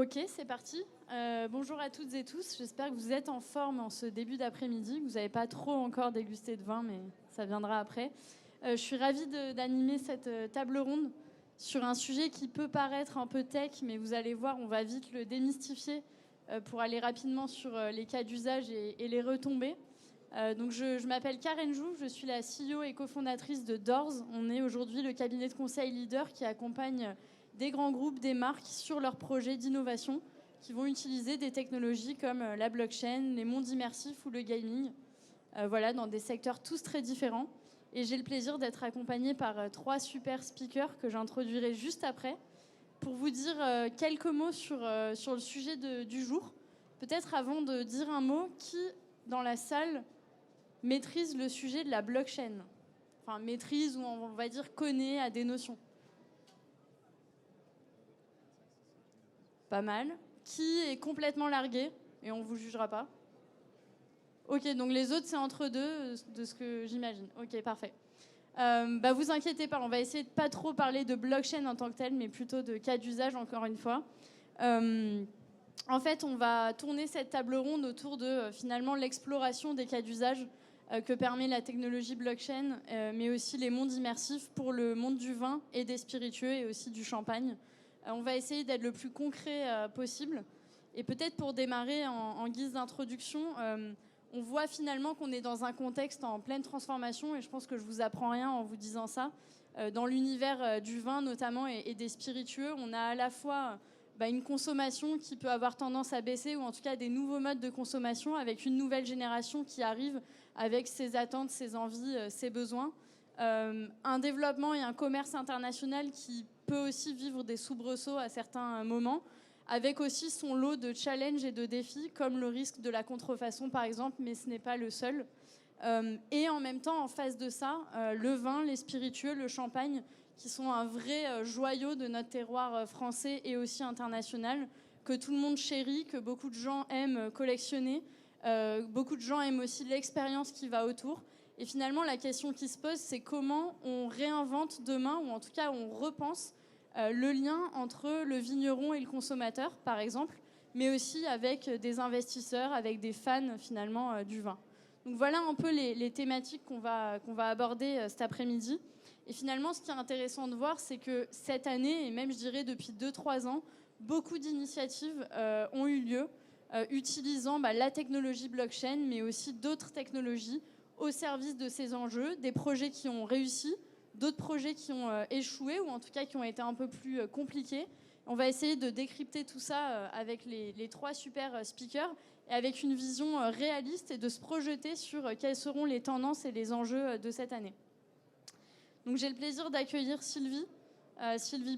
Ok, c'est parti. Bonjour à toutes et tous. J'espère que vous êtes en forme en ce début d'après-midi, que vous n'avez pas trop encore dégusté de vin, mais ça viendra après. Je suis ravie d'animer cette table ronde sur un sujet qui peut paraître un peu tech, mais vous allez voir, on va vite le démystifier pour aller rapidement sur les cas d'usage et les retombées. Donc je m'appelle Karen Jou, je suis la CEO et cofondatrice de Doors. On est aujourd'hui le cabinet de conseil leader qui accompagne des grands groupes, des marques sur leurs projets d'innovation qui vont utiliser des technologies comme la blockchain, les mondes immersifs ou le gaming, voilà, dans des secteurs tous très différents. Et j'ai le plaisir d'être accompagnée par trois super speakers que j'introduirai juste après pour vous dire quelques mots sur le sujet du jour. Peut-être avant de dire un mot, qui dans la salle maîtrise le sujet de la blockchain? Enfin, maîtrise ou on va dire connaît à des notions. Pas mal. Qui est complètement largué et on vous jugera pas. Ok, donc les autres c'est entre deux de ce que j'imagine. Ok, parfait. Vous inquiétez pas, on va essayer de pas trop parler de blockchain en tant que tel, mais plutôt de cas d'usage encore une fois. En fait, on va tourner cette table ronde autour de finalement l'exploration des cas d'usage que permet la technologie blockchain, mais aussi les mondes immersifs pour le monde du vin et des spiritueux et aussi du champagne. On va essayer d'être le plus concret possible. Et peut-être pour démarrer en guise d'introduction, on voit finalement qu'on est dans un contexte en pleine transformation, et je pense que je vous apprends rien en vous disant ça. Dans l'univers du vin notamment et des spiritueux, on a à la fois une consommation qui peut avoir tendance à baisser, ou en tout cas des nouveaux modes de consommation avec une nouvelle génération qui arrive avec ses attentes, ses envies, ses besoins. Un développement et un commerce international qui peut aussi vivre des soubresauts à certains moments, avec aussi son lot de challenges et de défis, comme le risque de la contrefaçon par exemple, mais ce n'est pas le seul. Et en même temps, en face de ça, le vin, les spiritueux, le champagne, qui sont un vrai joyau de notre terroir français et aussi international, que tout le monde chérit, que beaucoup de gens aiment collectionner. Beaucoup de gens aiment aussi l'expérience qui va autour. Et finalement, la question qui se pose, c'est comment on réinvente demain, ou en tout cas on repense le lien entre le vigneron et le consommateur, par exemple, mais aussi avec des investisseurs, avec des fans finalement du vin. Donc voilà un peu les thématiques qu'on va aborder cet après-midi. Et finalement, ce qui est intéressant de voir, c'est que cette année, et même je dirais depuis 2-3 ans, beaucoup d'initiatives ont eu lieu utilisant la technologie blockchain, mais aussi d'autres technologies au service de ces enjeux, des projets qui ont réussi, d'autres projets qui ont échoué, ou en tout cas qui ont été un peu plus compliqués. On va essayer de décrypter tout ça avec les trois super speakers, et avec une vision réaliste et de se projeter sur quelles seront les tendances et les enjeux de cette année. Donc j'ai le plaisir d'accueillir Sylvie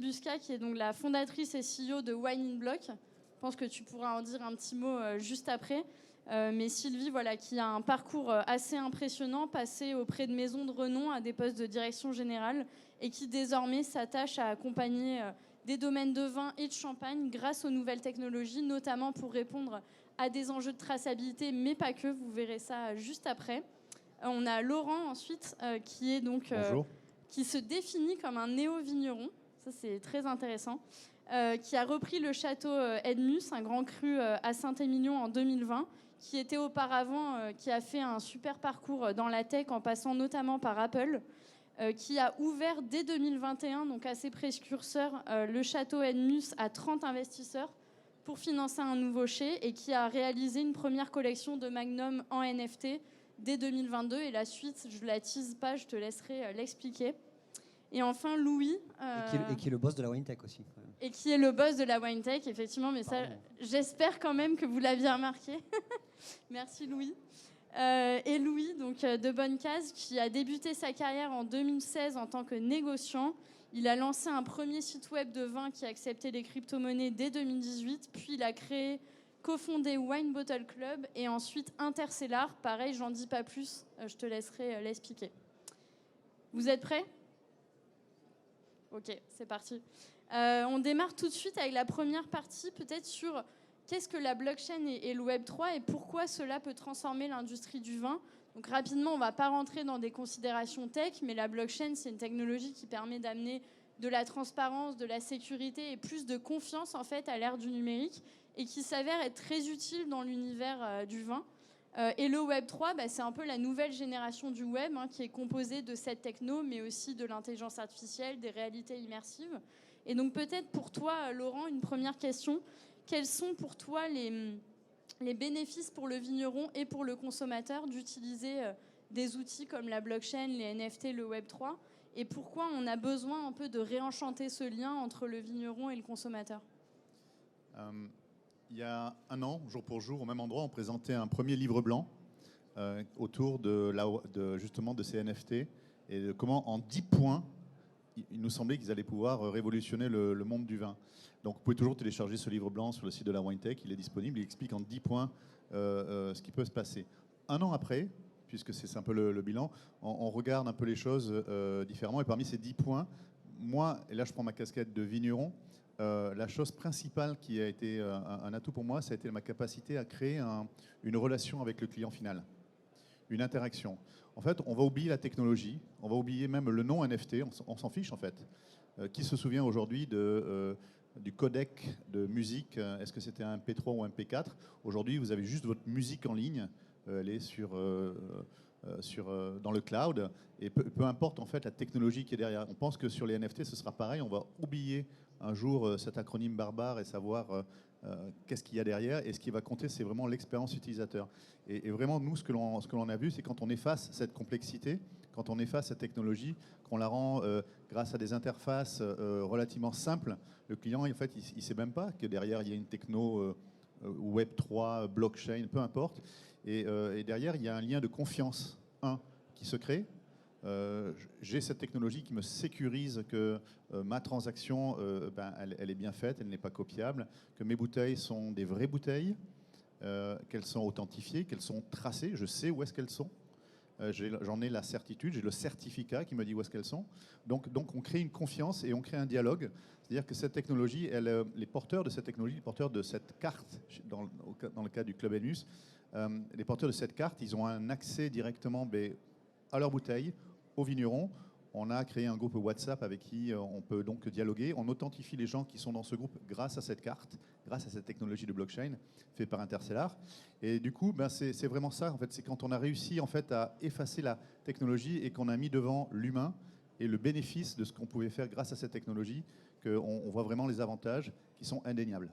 Busca, qui est donc la fondatrice et CEO de Wine in Block. Je pense que tu pourras en dire un petit mot juste après. Mais Sylvie, voilà, qui a un parcours assez impressionnant, passé auprès de maisons de renom à des postes de direction générale, et qui désormais s'attache à accompagner des domaines de vin et de champagne grâce aux nouvelles technologies, notamment pour répondre à des enjeux de traçabilité, mais pas que, vous verrez ça juste après. On a Laurent ensuite, qui est donc qui se définit comme un néo-vigneron, ça c'est très intéressant, qui a repris le château Edmus, un grand cru à Saint-Émilion en 2020, qui était auparavant, qui a fait un super parcours dans la tech en passant notamment par Apple, qui a ouvert dès 2021, donc assez précurseur, le château Edmus à 30 investisseurs pour financer un nouveau chai, et qui a réalisé une première collection de Magnum en NFT dès 2022. Et la suite, je ne la tease pas, je te laisserai l'expliquer. Et enfin, Louis... Et qui est le boss de la WineTech aussi. Quand même. Et qui est le boss de la WineTech, effectivement. Mais ça, j'espère quand même que vous l'aviez remarqué. Merci, Louis. Et Louis, donc de Bonne-Case, qui a débuté sa carrière en 2016 en tant que négociant. Il a lancé un premier site web de vin qui acceptait les crypto-monnaies dès 2018. Puis il a créé, cofondé Wine Bottle Club, et ensuite Intercellar. Pareil, j'en dis pas plus, je te laisserai l'expliquer. Vous êtes prêts ? Ok, c'est parti. On démarre tout de suite avec la première partie, peut-être sur qu'est-ce que la blockchain et le Web3, et pourquoi cela peut transformer l'industrie du vin. Donc rapidement, on ne va pas rentrer dans des considérations tech, mais la blockchain, c'est une technologie qui permet d'amener de la transparence, de la sécurité et plus de confiance en fait à l'ère du numérique et qui s'avère être très utile dans l'univers du vin. Et le Web 3, c'est un peu la nouvelle génération du web qui est composée de cette techno, mais aussi de l'intelligence artificielle, des réalités immersives. Et donc peut-être pour toi, Laurent, une première question. Quels sont pour toi les bénéfices pour le vigneron et pour le consommateur d'utiliser des outils comme la blockchain, les NFT, le Web 3 ? Et pourquoi on a besoin un peu de réenchanter ce lien entre le vigneron et le consommateur ? Il y a un an, jour pour jour, au même endroit, on présentait un premier livre blanc autour justement de ces NFT et de comment, en 10 points, il nous semblait qu'ils allaient pouvoir révolutionner le monde du vin. Donc, vous pouvez toujours télécharger ce livre blanc sur le site de la WineTech. Il est disponible. Il explique en 10 points ce qui peut se passer. Un an après, puisque c'est un peu le bilan, on regarde un peu les choses différemment. Et parmi ces 10 points, moi, et là je prends ma casquette de vigneron, la chose principale qui a été un atout pour moi, ça a été ma capacité à créer une relation avec le client final, une interaction. En fait, on va oublier la technologie, on va oublier même le nom NFT, on s'en fiche en fait. Qui se souvient aujourd'hui du codec de musique, est-ce que c'était un MP3 ou un MP4 ? Aujourd'hui, vous avez juste votre musique en ligne, elle est dans le cloud, et peu importe en fait la technologie qui est derrière. On pense que sur les NFT, ce sera pareil, on va oublier un jour cet acronyme barbare et savoir qu'est-ce qu'il y a derrière, et ce qui va compter, c'est vraiment l'expérience utilisateur. Et vraiment, nous, ce que l'on a vu, c'est quand on efface cette complexité, quand on efface cette technologie, qu'on la rend grâce à des interfaces relativement simples, le client, en fait, il ne sait même pas que derrière, il y a une techno Web 3, blockchain, peu importe. Et derrière, il y a un lien de confiance, qui se crée. J'ai cette technologie qui me sécurise que ma transaction, elle est bien faite, elle n'est pas copiable, que mes bouteilles sont des vraies bouteilles, qu'elles sont authentifiées, qu'elles sont tracées, je sais où est-ce qu'elles sont. J'en ai la certitude, j'ai le certificat qui me dit où est-ce qu'elles sont. Donc on crée une confiance et on crée un dialogue. C'est-à-dire que cette technologie, les porteurs de cette technologie, les porteurs de cette carte, dans le cas du Club Enus, les porteurs de cette carte, ils ont un accès directement à leur bouteille, aux vignerons. On a créé un groupe WhatsApp avec qui on peut donc dialoguer. On authentifie les gens qui sont dans ce groupe grâce à cette carte, grâce à cette technologie de blockchain faite par Interstellar. Et du coup, c'est vraiment ça. En fait, c'est quand on a réussi en fait à effacer la technologie et qu'on a mis devant l'humain et le bénéfice de ce qu'on pouvait faire grâce à cette technologie qu'on voit vraiment les avantages qui sont indéniables.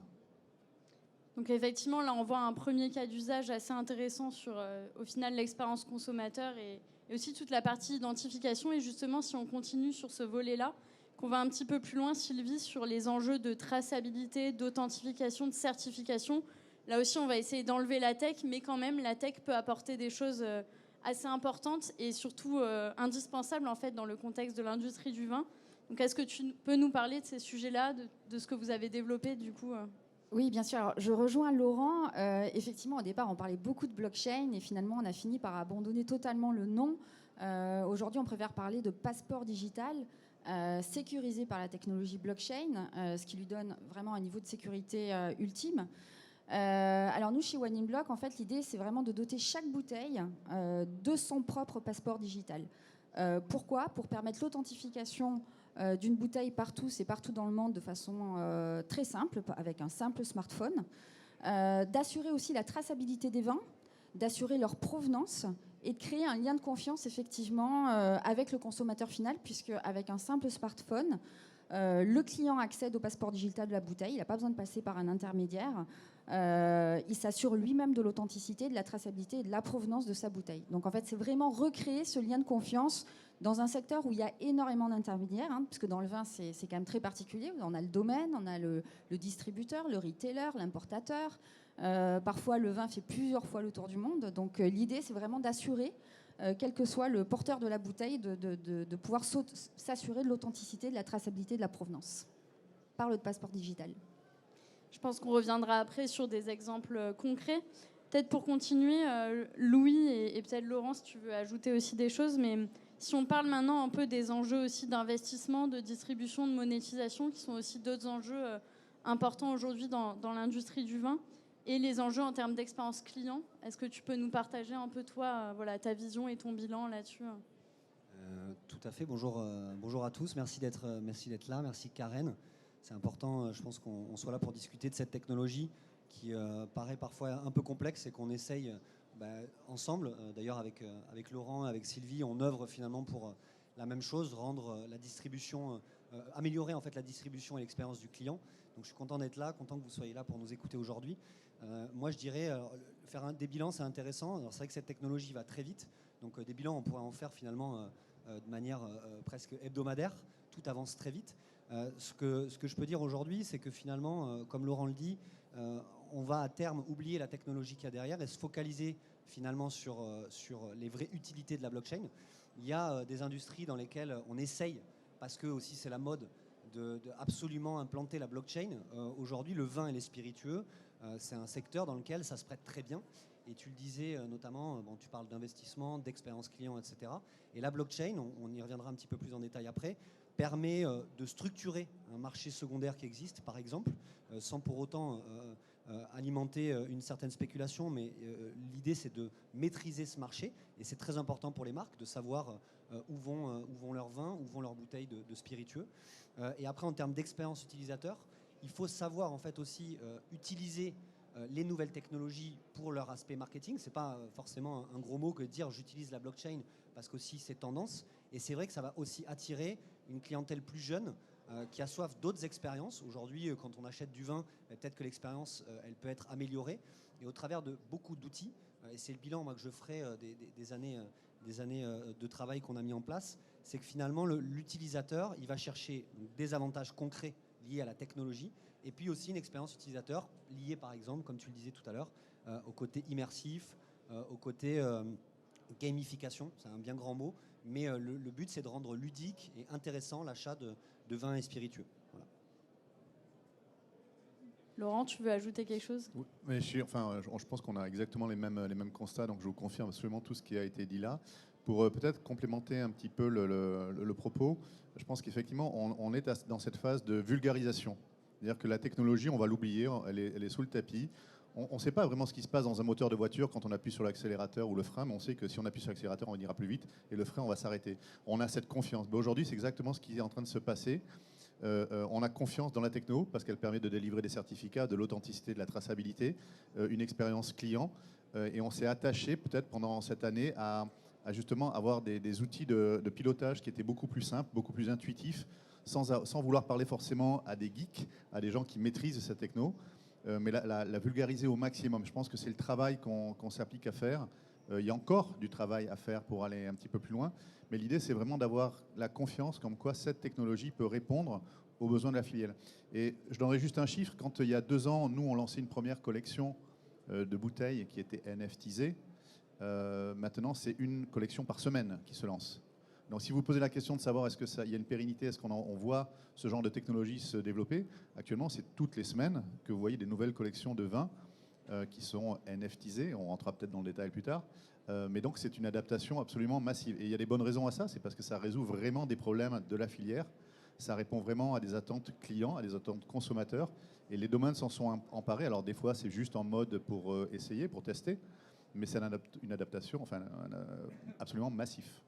Donc effectivement, là, on voit un premier cas d'usage assez intéressant sur, au final, l'expérience consommateur et aussi toute la partie identification. Et justement, si on continue sur ce volet-là, qu'on va un petit peu plus loin, Sylvie, sur les enjeux de traçabilité, d'authentification, de certification. Là aussi, on va essayer d'enlever la tech, mais quand même, la tech peut apporter des choses assez importantes et surtout indispensables en fait dans le contexte de l'industrie du vin. Donc, est-ce que tu peux nous parler de ces sujets-là, de ce que vous avez développé du coup Oui, bien sûr. Alors, je rejoins Laurent. Effectivement, au départ, on parlait beaucoup de blockchain et finalement, on a fini par abandonner totalement le nom. Aujourd'hui, on préfère parler de passeport digital sécurisé par la technologie blockchain, ce qui lui donne vraiment un niveau de sécurité ultime. Alors nous, chez One in Block, en fait, l'idée, c'est vraiment de doter chaque bouteille de son propre passeport digital. Pourquoi ? Pour permettre l'authentification d'une bouteille partout dans le monde de façon très simple, avec un simple smartphone, d'assurer aussi la traçabilité des vins, d'assurer leur provenance et de créer un lien de confiance effectivement avec le consommateur final, puisque avec un simple smartphone, le client accède au passeport digital de la bouteille, il n'a pas besoin de passer par un intermédiaire, il s'assure lui-même de l'authenticité, de la traçabilité et de la provenance de sa bouteille. Donc en fait, c'est vraiment recréer ce lien de confiance dans un secteur où il y a énormément d'intermédiaires, puisque dans le vin, c'est quand même très particulier. On a le domaine, on a le distributeur, le retailer, l'importateur. Parfois, le vin fait plusieurs fois le tour du monde. Donc l'idée, c'est vraiment d'assurer, quel que soit le porteur de la bouteille, de pouvoir s'assurer de l'authenticité, de la traçabilité, de la provenance par le passeport digital. Je pense qu'on reviendra après sur des exemples concrets. Peut-être pour continuer, Louis et peut-être Laurent, si tu veux ajouter aussi des choses, mais si on parle maintenant un peu des enjeux aussi d'investissement, de distribution, de monétisation, qui sont aussi d'autres enjeux importants aujourd'hui dans l'industrie du vin, et les enjeux en termes d'expérience client. Est-ce que tu peux nous partager un peu, toi, ta vision et ton bilan là-dessus ? Tout à fait. Bonjour à tous. Merci d'être là. Merci Karen. C'est important, je pense qu'on soit là pour discuter de cette technologie qui paraît parfois un peu complexe et qu'on essaye ensemble. D'ailleurs, avec Laurent, avec Sylvie, on œuvre finalement pour la même chose, rendre la distribution, améliorer en fait la distribution et l'expérience du client. Donc, je suis content d'être là, content que vous soyez là pour nous écouter aujourd'hui. Moi, je dirais, faire des bilans, c'est intéressant. Alors, c'est vrai que cette technologie va très vite. Donc, des bilans, on pourrait en faire finalement de manière presque hebdomadaire. Tout avance très vite. Ce que je peux dire aujourd'hui, c'est que finalement, comme Laurent le dit, on va à terme oublier la technologie qu'il y a derrière et se focaliser finalement sur les vraies utilités de la blockchain. Il y a des industries dans lesquelles on essaye, parce que aussi c'est la mode, de absolument implanter la blockchain. Aujourd'hui, le vin et les spiritueux, c'est un secteur dans lequel ça se prête très bien. Et tu le disais notamment, tu parles d'investissement, d'expérience client, etc. Et la blockchain, on y reviendra un petit peu plus en détail après, permet de structurer un marché secondaire qui existe, par exemple, sans pour autant alimenter une certaine spéculation, mais l'idée c'est de maîtriser ce marché, et c'est très important pour les marques de savoir où vont leurs vins, où vont leurs bouteilles de spiritueux. Et après, en termes d'expérience utilisateur, il faut savoir en fait aussi utiliser les nouvelles technologies pour leur aspect marketing. C'est pas forcément un gros mot que de dire j'utilise la blockchain, parce qu'aussi c'est tendance, et c'est vrai que ça va aussi attirer une clientèle plus jeune qui a soif d'autres expériences. Aujourd'hui, quand on achète du vin, peut-être que l'expérience elle peut être améliorée, et au travers de beaucoup d'outils, et c'est le bilan moi, que je ferai des années de travail qu'on a mis en place, c'est que finalement l'utilisateur il va chercher des avantages concrets liés à la technologie, et puis aussi une expérience utilisateur liée par exemple, comme tu le disais tout à l'heure, au côté immersif, au côté gamification, c'est un bien grand mot, mais le but c'est de rendre ludique et intéressant l'achat de vins et spiritueux. Voilà. Laurent, tu veux ajouter quelque chose ? Oui, mais je pense qu'on a exactement les mêmes constats, donc je vous confirme absolument tout ce qui a été dit là. Pour peut-être complémenter un petit peu le propos, je pense qu'effectivement on est dans cette phase de vulgarisation. C'est-à-dire que la technologie, on va l'oublier, elle est sous le tapis. On ne sait pas vraiment ce qui se passe dans un moteur de voiture quand on appuie sur l'accélérateur ou le frein, mais on sait que si on appuie sur l'accélérateur, on ira plus vite, et le frein, on va s'arrêter. On a cette confiance. Mais aujourd'hui, c'est exactement ce qui est en train de se passer. On a confiance dans la techno parce qu'elle permet de délivrer des certificats, de l'authenticité, de la traçabilité, une expérience client. Et on s'est attaché peut-être pendant cette année à justement avoir des outils de pilotage qui étaient beaucoup plus simples, beaucoup plus intuitifs, sans vouloir parler forcément à des geeks, à des gens qui maîtrisent cette techno, mais la vulgariser au maximum. Je pense que c'est le travail qu'on s'applique à faire. Il y a encore du travail à faire pour aller un petit peu plus loin, mais l'idée c'est vraiment d'avoir la confiance comme quoi cette technologie peut répondre aux besoins de la filière. Et je donnerai juste un chiffre. Quand il y a 2 ans, nous on lançait une première collection de bouteilles qui était NFTisée, maintenant c'est une collection par semaine qui se lance. Donc si vous posez la question de savoir est-ce qu'il y a une pérennité, est-ce qu'on voit ce genre de technologie se développer, actuellement c'est toutes les semaines que vous voyez des nouvelles collections de vins qui sont NFTisées, on rentrera peut-être dans le détail plus tard, mais donc c'est une adaptation absolument massive. Et il y a des bonnes raisons à ça, c'est parce que ça résout vraiment des problèmes de la filière, ça répond vraiment à des attentes clients, à des attentes consommateurs, et les domaines s'en sont emparés. Alors des fois c'est juste en mode pour essayer, pour tester, mais c'est une adaptation absolument massif.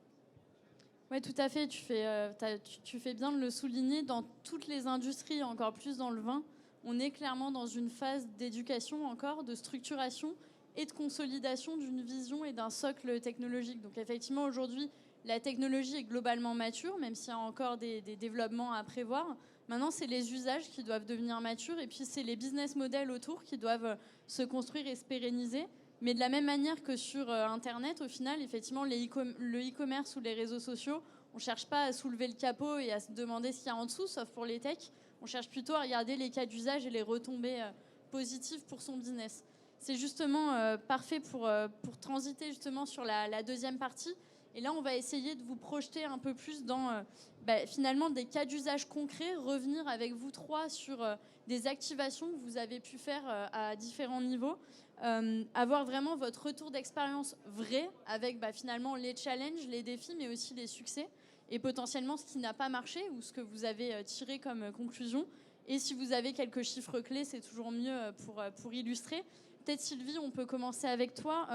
Oui, tout à fait. Tu fais bien de le souligner. Dans toutes les industries, encore plus dans le vin, on est clairement dans une phase d'éducation encore, de structuration et de consolidation d'une vision et d'un socle technologique. Donc effectivement, aujourd'hui, la technologie est globalement mature, même s'il y a encore des développements à prévoir. Maintenant, c'est les usages qui doivent devenir matures, et puis c'est les business models autour qui doivent se construire et se pérenniser. Mais de la même manière que sur Internet, au final, effectivement, le e-commerce ou les réseaux sociaux, on ne cherche pas à soulever le capot et à se demander ce qu'il y a en dessous, sauf pour les techs. On cherche plutôt à regarder les cas d'usage et les retombées positives pour son business. C'est justement parfait pour transiter justement sur la deuxième partie. Et là, on va essayer de vous projeter un peu plus dans finalement des cas d'usage concrets, revenir avec vous trois sur des activations que vous avez pu faire à différents niveaux. Avoir vraiment votre retour d'expérience vrai avec finalement les challenges, les défis, mais aussi les succès et potentiellement ce qui n'a pas marché ou ce que vous avez tiré comme conclusion. Et si vous avez quelques chiffres clés, c'est toujours mieux pour illustrer. Peut-être Sylvie, on peut commencer avec toi.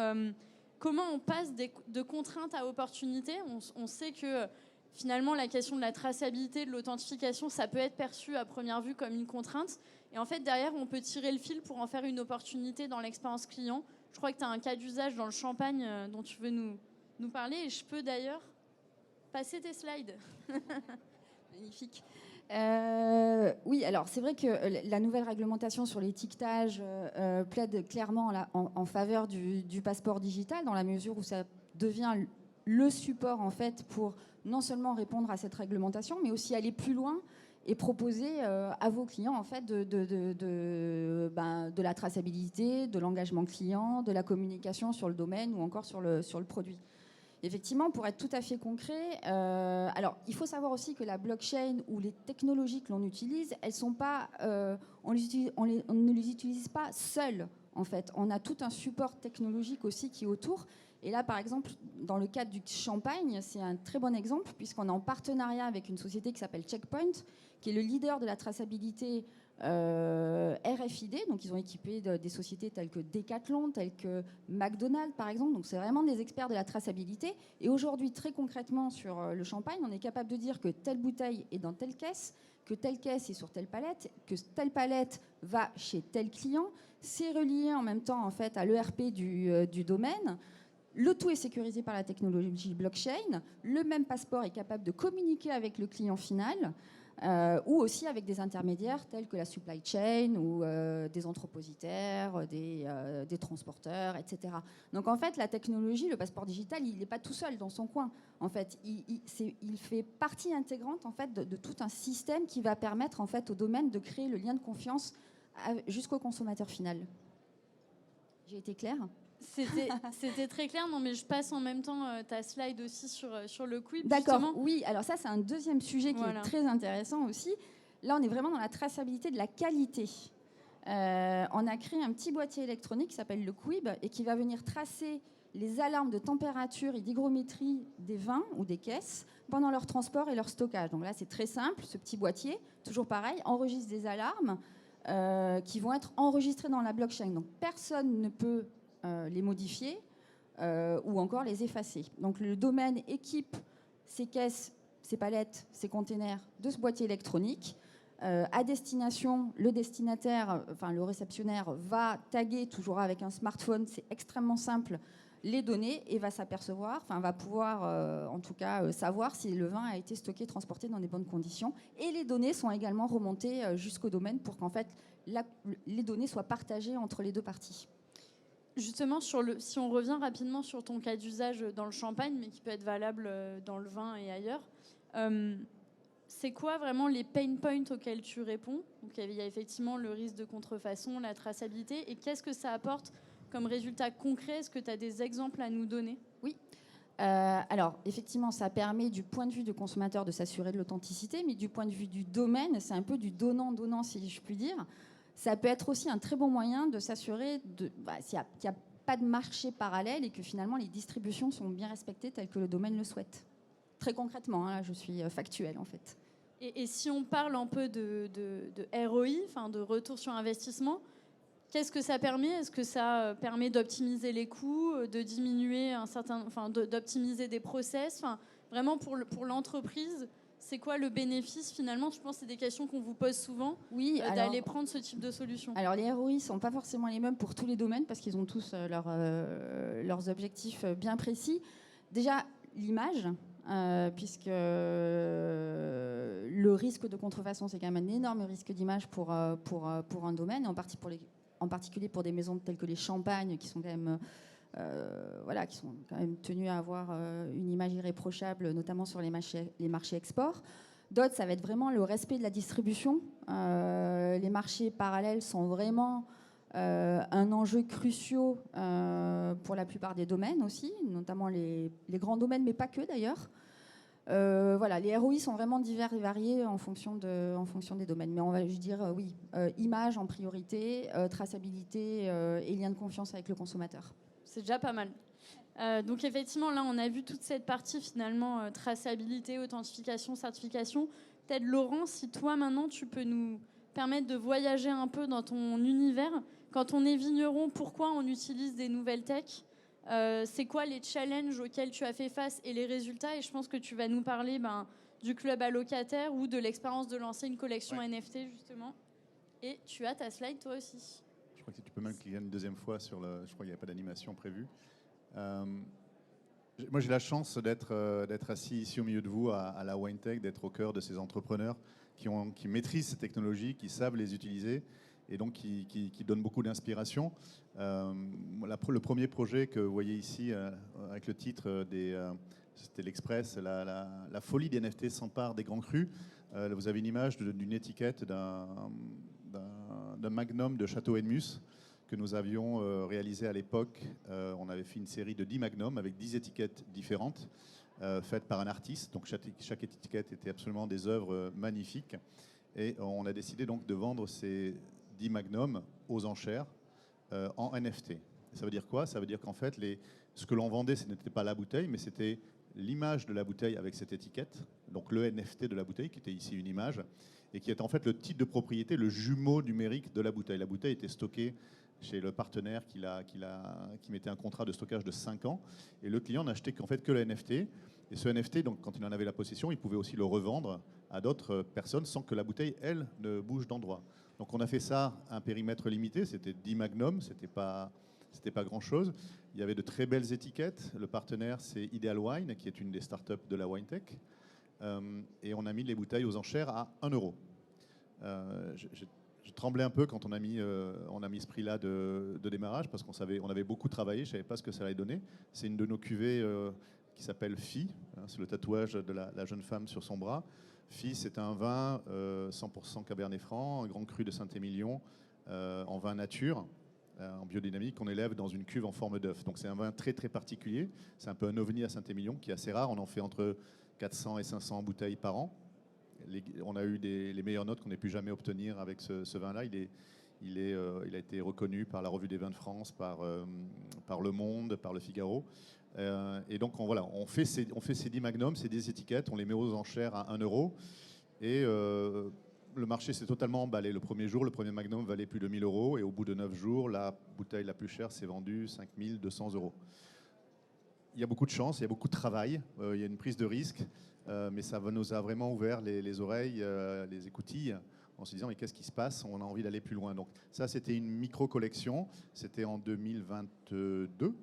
comment on passe de contraintes à opportunités. On sait que finalement, la question de la traçabilité, de l'authentification, ça peut être perçu à première vue comme une contrainte. Et en fait, derrière, on peut tirer le fil pour en faire une opportunité dans l'expérience client. Je crois que tu as un cas d'usage dans le champagne dont tu veux nous parler. Et je peux d'ailleurs passer tes slides. Magnifique. Oui, alors c'est vrai que la nouvelle réglementation sur l'étiquetage plaide clairement en faveur du passeport digital, dans la mesure où ça devient le support en fait pour non seulement répondre à cette réglementation, mais aussi aller plus loin et proposer à vos clients en fait de la traçabilité, de l'engagement client, de la communication sur le domaine ou encore sur le produit. Effectivement, pour être tout à fait concret, alors il faut savoir aussi que la blockchain ou les technologies que l'on utilise, elles sont pas, on ne les utilise pas seules en fait. On a tout un support technologique aussi qui est autour. Et là, par exemple, dans le cadre du champagne, c'est un très bon exemple puisqu'on est en partenariat avec une société qui s'appelle Checkpoint, qui est le leader de la traçabilité RFID. Donc, ils ont équipé des sociétés telles que Decathlon, telles que McDonald's, par exemple. Donc, c'est vraiment des experts de la traçabilité. Et aujourd'hui, très concrètement, sur le champagne, on est capable de dire que telle bouteille est dans telle caisse, que telle caisse est sur telle palette, que telle palette va chez tel client. C'est relié en même temps, en fait, à l'ERP du domaine. Le tout est sécurisé par la technologie blockchain. Le même passeport est capable de communiquer avec le client final ou aussi avec des intermédiaires tels que la supply chain ou des entrepositaires, des transporteurs, etc. Donc en fait, la technologie, le passeport digital, il n'est pas tout seul dans son coin. En fait, il fait partie intégrante en fait, de tout un système qui va permettre en fait, au domaine de créer le lien de confiance jusqu'au consommateur final. J'ai été claire ? C'était très clair, non, mais je passe en même temps ta slide aussi sur le Quib. D'accord, justement. oui, alors ça c'est un deuxième sujet qui est très intéressant aussi. Là on est vraiment dans la traçabilité de la qualité. On a créé un petit boîtier électronique qui s'appelle le Quib et qui va venir tracer les alarmes de température et d'hygrométrie des vins ou des caisses pendant leur transport et leur stockage. Donc là c'est très simple, ce petit boîtier, toujours pareil, enregistre des alarmes qui vont être enregistrées dans la blockchain. Donc personne ne peut les modifier ou encore les effacer. Donc le domaine équipe ces caisses, ces palettes, ces containers de ce boîtier électronique. À destination, le destinataire, enfin le réceptionnaire va taguer toujours avec un smartphone, c'est extrêmement simple, les données et va s'apercevoir, enfin va pouvoir en tout cas savoir si le vin a été stocké, transporté dans des bonnes conditions. Et les données sont également remontées jusqu'au domaine pour qu'en fait les données soient partagées entre les deux parties. Justement, si on revient rapidement sur ton cas d'usage dans le champagne, mais qui peut être valable dans le vin et ailleurs, c'est quoi vraiment les pain points auxquels tu réponds ? Donc, il y a effectivement le risque de contrefaçon, la traçabilité, et qu'est-ce que ça apporte comme résultat concret ? Est-ce que tu as des exemples à nous donner ? Oui. Alors, effectivement, ça permet du point de vue du consommateur de s'assurer de l'authenticité, mais du point de vue du domaine, c'est un peu du donnant-donnant, si je puis dire. Ça peut être aussi un très bon moyen de s'assurer qu'il n'y a pas de marché parallèle et que finalement les distributions sont bien respectées telles que le domaine le souhaite. Très concrètement, là, je suis factuelle en fait. Et si on parle un peu de ROI, enfin de retour sur investissement, qu'est-ce que ça permet ? Est-ce que ça permet d'optimiser les coûts, de diminuer d'optimiser des process ? Enfin, vraiment pour l'entreprise, c'est quoi le bénéfice finalement ? Je pense que c'est des questions qu'on vous pose souvent, d'aller prendre ce type de solution. Alors les ROI ne sont pas forcément les mêmes pour tous les domaines parce qu'ils ont tous leurs objectifs bien précis. Déjà, l'image, puisque le risque de contrefaçon, c'est quand même un énorme risque d'image pour un domaine, et en particulier pour des maisons telles que les champagnes qui sont quand même... qui sont quand même tenus à avoir une image irréprochable, notamment sur les marchés export. D'autres, ça va être vraiment le respect de la distribution. Les marchés parallèles sont vraiment un enjeu crucial pour la plupart des domaines aussi, notamment les grands domaines, mais pas que d'ailleurs. Les ROI sont vraiment divers et variés en fonction des domaines. Mais on va juste dire, image en priorité, traçabilité et lien de confiance avec le consommateur. C'est déjà pas mal. Donc effectivement, là, on a vu toute cette partie finalement traçabilité, authentification, certification. Peut-être Laurent, si toi maintenant, tu peux nous permettre de voyager un peu dans ton univers. Quand on est vigneron, pourquoi on utilise des nouvelles techs ? c'est quoi les challenges auxquels tu as fait face et les résultats. Et je pense que tu vas nous parler du club allocataire ou de l'expérience de lancer une collection NFT, justement. Et tu as ta slide, toi aussi. Je crois que tu peux même cliquer une deuxième fois sur le... Je crois qu'il n'y a pas d'animation prévue. Moi, j'ai la chance d'être assis ici au milieu de vous à la WineTech, d'être au cœur de ces entrepreneurs qui maîtrisent ces technologies, qui savent les utiliser et donc qui donnent beaucoup d'inspiration. Le premier projet que vous voyez ici, avec le titre c'était l'Express, la folie des NFT s'empare des grands crus. Vous avez une image d'une étiquette d'un magnum de Château Edmus que nous avions réalisé à l'époque. On avait fait une série de 10 magnums avec 10 étiquettes différentes faites par un artiste. Donc chaque étiquette était absolument des œuvres magnifiques. Et on a décidé donc de vendre ces 10 magnums aux enchères en NFT. Ça veut dire quoi? Ça veut dire qu'en fait, ce que l'on vendait, ce n'était pas la bouteille, mais c'était l'image de la bouteille avec cette étiquette. Donc le NFT de la bouteille, qui était ici une image, et qui est en fait le titre de propriété, le jumeau numérique de la bouteille. La bouteille était stockée chez le partenaire qui mettait un contrat de stockage de 5 ans. Et le client n'achetait qu'en fait que le NFT. Et ce NFT, donc, quand il en avait la possession, il pouvait aussi le revendre à d'autres personnes sans que la bouteille, elle, ne bouge d'endroit. Donc on a fait ça à un périmètre limité, c'était 10 magnums, c'était pas grand-chose. Il y avait de très belles étiquettes. Le partenaire, c'est Ideal Wine, qui est une des startups de la WineTech. Et on a mis les bouteilles aux enchères à 1 euro. Je tremblais un peu quand on a mis ce prix-là de démarrage parce on avait beaucoup travaillé, je ne savais pas ce que ça allait donner. C'est une de nos cuvées qui s'appelle Phi, c'est le tatouage de la jeune femme sur son bras. Phi, c'est un vin 100% Cabernet Franc, un grand cru de Saint-Émilion en vin nature, en biodynamique, qu'on élève dans une cuve en forme d'œuf. Donc c'est un vin très très particulier, c'est un peu un ovni à Saint-Émilion qui est assez rare, on en fait entre 400 et 500 bouteilles par an. On a eu les meilleures notes qu'on ait pu jamais obtenir avec ce vin-là. Il a été reconnu par la Revue des vins de France, par Le Monde, par Le Figaro. Et donc on fait ces 10 magnums, ces 10 étiquettes, on les met aux enchères à 1 euro. Et le marché s'est totalement emballé. Le premier jour, le premier magnum valait plus de 1 000 euros. Et au bout de 9 jours, la bouteille la plus chère s'est vendue 5 200 euros. Il y a beaucoup de chance, il y a beaucoup de travail, il y a une prise de risque. Mais ça nous a vraiment ouvert les oreilles, les écoutilles, en se disant mais qu'est-ce qui se passe? On a envie d'aller plus loin. Donc ça, c'était une micro-collection, c'était en 2022,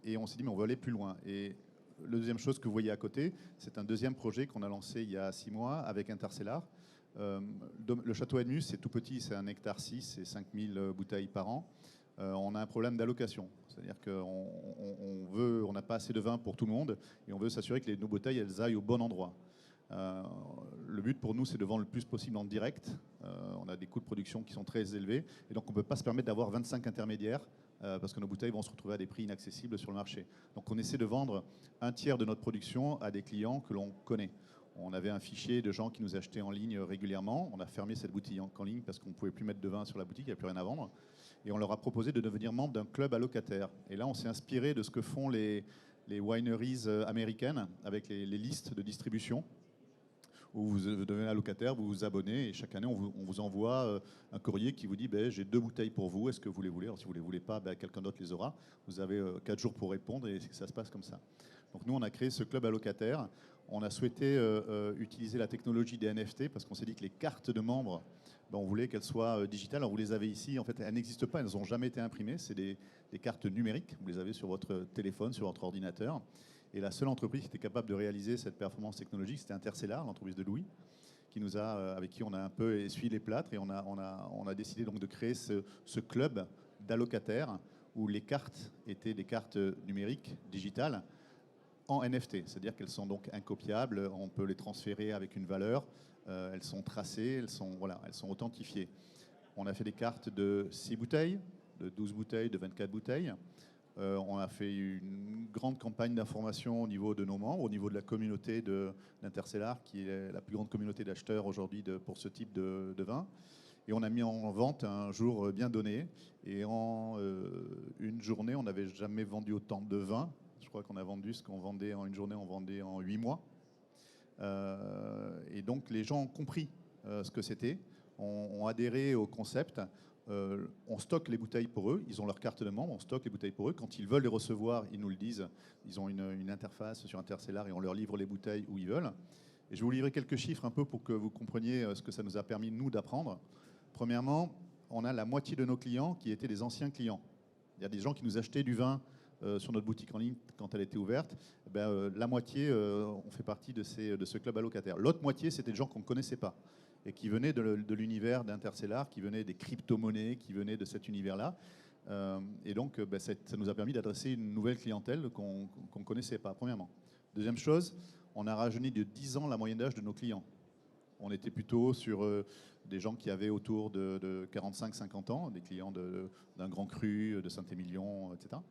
et on s'est dit mais on veut aller plus loin. Et la deuxième chose que vous voyez à côté, c'est un deuxième projet qu'on a lancé il y a 6 mois avec Intercellar. Le Château Edmus, c'est tout petit, c'est 1,6 hectare, c'est 5000 bouteilles par an. On a un problème d'allocation, c'est-à-dire qu'on n'a pas assez de vin pour tout le monde et on veut s'assurer que nos bouteilles elles aillent au bon endroit. Le but pour nous, c'est de vendre le plus possible en direct. On a des coûts de production qui sont très élevés et donc on ne peut pas se permettre d'avoir 25 intermédiaires parce que nos bouteilles vont se retrouver à des prix inaccessibles sur le marché. Donc on essaie de vendre un tiers de notre production à des clients que l'on connaît. On avait un fichier de gens qui nous achetaient en ligne régulièrement. On a fermé cette boutique en ligne parce qu'on ne pouvait plus mettre de vin sur la boutique, il n'y avait plus rien à vendre. Et on leur a proposé de devenir membre d'un club allocataire. Et là, on s'est inspiré de ce que font les wineries américaines avec les listes de distribution, où vous devenez allocataire, vous vous abonnez, et chaque année, on vous envoie un courrier qui vous dit j'ai 2 bouteilles pour vous, est-ce que vous les voulez? Alors, si vous ne les voulez pas, quelqu'un d'autre les aura. Vous avez 4 jours pour répondre, et ça se passe comme ça. Donc nous, on a créé ce club allocataire. On a souhaité utiliser la technologie des NFT, parce qu'on s'est dit que les cartes de membres, on voulait qu'elles soient digitales. Alors vous les avez ici, en fait, elles n'existent pas, elles n'ont jamais été imprimées. C'est des cartes numériques, vous les avez sur votre téléphone, sur votre ordinateur. Et la seule entreprise qui était capable de réaliser cette performance technologique, c'était Intercellar, l'entreprise de Louis, avec qui on a un peu essuyé les plâtres. Et on a décidé donc de créer ce club d'allocataires où les cartes étaient des cartes numériques, digitales, en NFT. C'est-à-dire qu'elles sont donc incopiables, on peut les transférer avec une valeur. Elles sont tracées, elles sont authentifiées. On a fait des cartes de 6 bouteilles, de 12 bouteilles, de 24 bouteilles. On a fait une grande campagne d'information au niveau de nos membres, au niveau de la communauté d'Intercellar, qui est la plus grande communauté d'acheteurs aujourd'hui pour ce type de vin. Et on a mis en vente un jour bien donné. Et en une journée, on n'avait jamais vendu autant de vin. Je crois qu'on a vendu ce qu'on vendait en une journée, on vendait en 8 mois. Et donc les gens ont compris ce que c'était, ont adhéré au concept, On stocke les bouteilles pour eux, ils ont leur carte de membre, on stocke les bouteilles pour eux. Quand ils veulent les recevoir, ils nous le disent. Ils ont une interface sur Intercellar et on leur livre les bouteilles où ils veulent. Et je vais vous livrer quelques chiffres un peu pour que vous compreniez ce que ça nous a permis, nous, d'apprendre. Premièrement, on a la moitié de nos clients qui étaient des anciens clients. Il y a des gens qui nous achetaient du vin sur notre boutique en ligne quand elle était ouverte. La moitié, on fait partie de ce club allocataire. L'autre moitié, c'était des gens qu'on ne connaissait pas et qui venaient de l'univers d'Intercellar, qui venaient des crypto-monnaies, qui venaient de cet univers-là. Et donc, ça nous a permis d'adresser une nouvelle clientèle qu'on ne connaissait pas, premièrement. Deuxième chose, on a rajeuni de 10 ans la moyenne d'âge de nos clients. On était plutôt sur des gens qui avaient autour de 45-50 ans, des clients d'un Grand Cru, de Saint-Émilion, etc.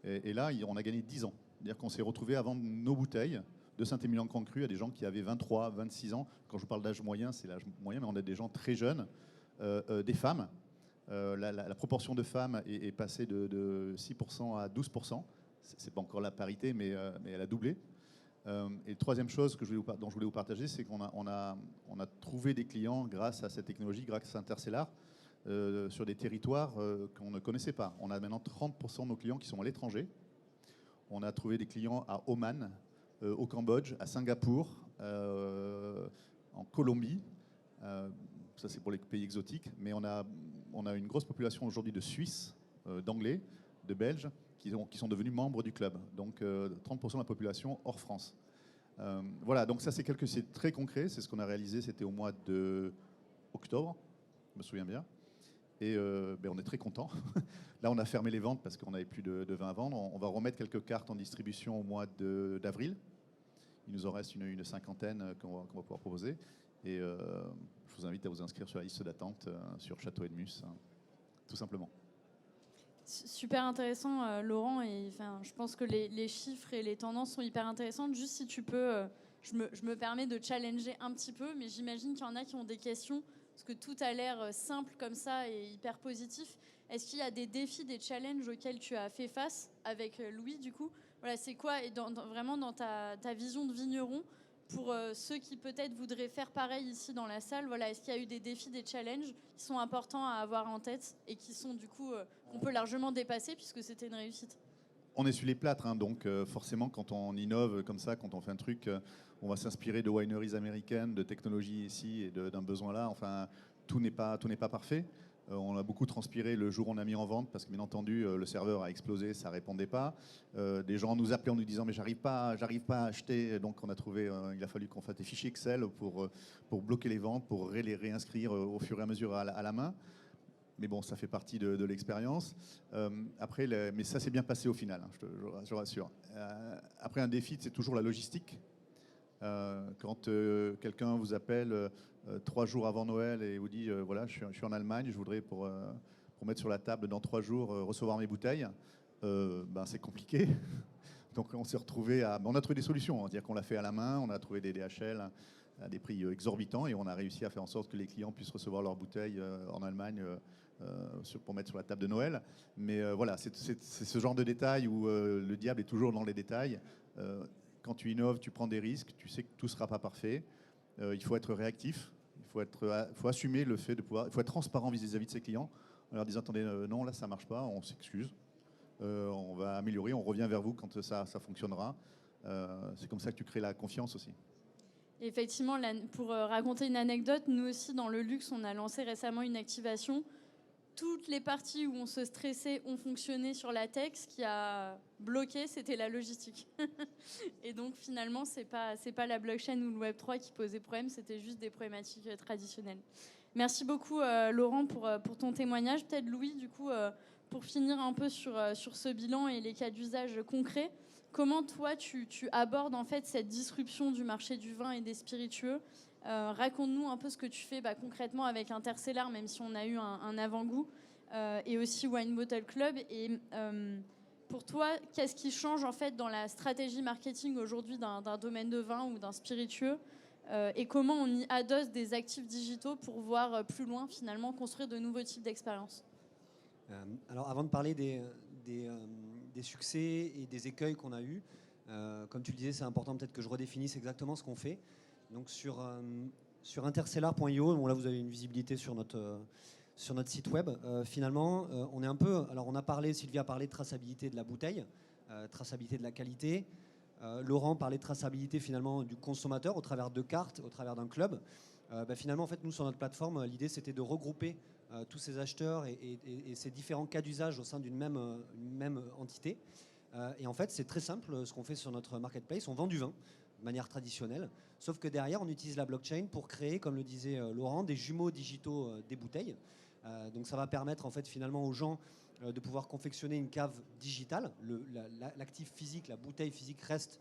Et là, on a gagné 10 ans. C'est-à-dire qu'on s'est retrouvé à vendre nos bouteilles de Saint-Émilion Grand Cru à des gens qui avaient 23, 26 ans. Quand je vous parle d'âge moyen, c'est l'âge moyen, mais on a des gens très jeunes, des femmes. La proportion de femmes est passée de 6% à 12%. C'est pas encore la parité, mais elle a doublé. Et troisième chose dont je voulais vous partager, c'est qu'on a trouvé des clients grâce à cette technologie, grâce à Intercellar, sur des territoires qu'on ne connaissait pas. On a maintenant 30% de nos clients qui sont à l'étranger. On a trouvé des clients à Oman, au Cambodge, à Singapour, en Colombie. Ça, c'est pour les pays exotiques. Mais on a une grosse population aujourd'hui de Suisses, d'Anglais, de Belges, qui sont devenus membres du club. Donc 30% de la population hors France. Voilà, donc ça c'est très concret. C'est ce qu'on a réalisé, c'était au mois d'octobre, je me souviens bien. Et on est très contents. Là, on a fermé les ventes parce qu'on n'avait plus de vin à vendre. On va remettre quelques cartes en distribution au mois d'avril. Il nous en reste une cinquantaine qu'on va pouvoir proposer. Et je vous invite à vous inscrire sur la liste d'attente sur Château Edmus, tout simplement. Super intéressant, Laurent. Et je pense que les chiffres et les tendances sont hyper intéressantes. Juste si tu peux, je me permets de challenger un petit peu, mais j'imagine qu'il y en a qui ont des questions, parce que tout a l'air simple comme ça et hyper positif. Est-ce qu'il y a des défis, des challenges auxquels tu as fait face avec Louis, du coup? Voilà, c'est quoi, et vraiment dans ta vision de vigneron, pour ceux qui peut-être voudraient faire pareil ici dans la salle, voilà, est-ce qu'il y a eu des défis, des challenges qui sont importants à avoir en tête et qui sont du coup qu'on peut largement dépasser puisque c'était une réussite? On est sur les plâtres, hein, donc forcément quand on innove comme ça, quand on fait un truc, on va s'inspirer de wineries américaines, de technologies ici et d'un besoin là. Enfin, tout n'est pas parfait. On a beaucoup transpiré le jour où on a mis en vente parce que bien entendu le serveur a explosé, ça répondait pas. Des gens nous appelaient en nous disant mais j'arrive pas à acheter. Donc on a trouvé, il a fallu qu'on fasse des fichiers Excel pour bloquer les ventes, pour les réinscrire au fur et à mesure à la main. Mais bon, ça fait partie de l'expérience. Mais ça s'est bien passé au final, hein, je rassure. Après, un défi, c'est toujours la logistique. Quand quelqu'un vous appelle 3 jours avant Noël et vous dit voilà, je suis en Allemagne, je voudrais pour mettre sur la table dans 3 jours recevoir mes bouteilles, c'est compliqué. Donc on s'est retrouvé on a trouvé des solutions, c'est-à-dire qu'on l'a fait à la main, on a trouvé des DHL à des prix exorbitants et on a réussi à faire en sorte que les clients puissent recevoir leurs bouteilles en Allemagne pour mettre sur la table de Noël. Mais voilà, c'est ce genre de détails où le diable est toujours dans les détails. Quand tu innoves, tu prends des risques, tu sais que tout ne sera pas parfait. Il faut être réactif, il faut assumer le fait de pouvoir, il faut être transparent vis-à-vis de ses clients en leur disant attendez, non, là ça ne marche pas, on s'excuse, on va améliorer, on revient vers vous quand ça fonctionnera. C'est comme ça que tu crées la confiance aussi. Effectivement, pour raconter une anecdote, nous aussi dans le luxe, on a lancé récemment une activation. Toutes les parties où on se stressait ont fonctionné sur la tech. Ce qui a bloqué, c'était la logistique. Et donc finalement, c'est pas la blockchain ou le Web3 qui posait problème, c'était juste des problématiques traditionnelles. Merci beaucoup Laurent pour ton témoignage. Peut-être Louis, du coup, pour finir un peu sur ce bilan et les cas d'usage concrets, comment toi tu abordes en fait cette disruption du marché du vin et des spiritueux? Raconte-nous un peu ce que tu fais concrètement avec Intercellar, même si on a eu un avant-goût, et aussi Wine Bottle Club. Et pour toi, qu'est-ce qui change en fait dans la stratégie marketing aujourd'hui d'un domaine de vin ou d'un spiritueux, et comment on y adosse des actifs digitaux pour voir plus loin, finalement, construire de nouveaux types d'expériences? Alors avant de parler des succès et des écueils qu'on a eus, comme tu le disais, c'est important peut-être que je redéfinisse exactement ce qu'on fait. Donc sur intercellar.io, bon là vous avez une visibilité sur sur notre site web. Finalement, on est un peu... Alors on a parlé, Sylvie a parlé de traçabilité de la bouteille, traçabilité de la qualité. Laurent parlait de traçabilité finalement du consommateur au travers de cartes, au travers d'un club. Finalement, en fait, nous sur notre plateforme, l'idée c'était de regrouper tous ces acheteurs et ces différents cas d'usage au sein d'une même entité. Et en fait, c'est très simple ce qu'on fait sur notre marketplace. On vend du vin de manière traditionnelle, sauf que derrière, on utilise la blockchain pour créer, comme le disait Laurent, des jumeaux digitaux des bouteilles. Donc ça va permettre en fait finalement aux gens de pouvoir confectionner une cave digitale. L'actif physique, la bouteille physique reste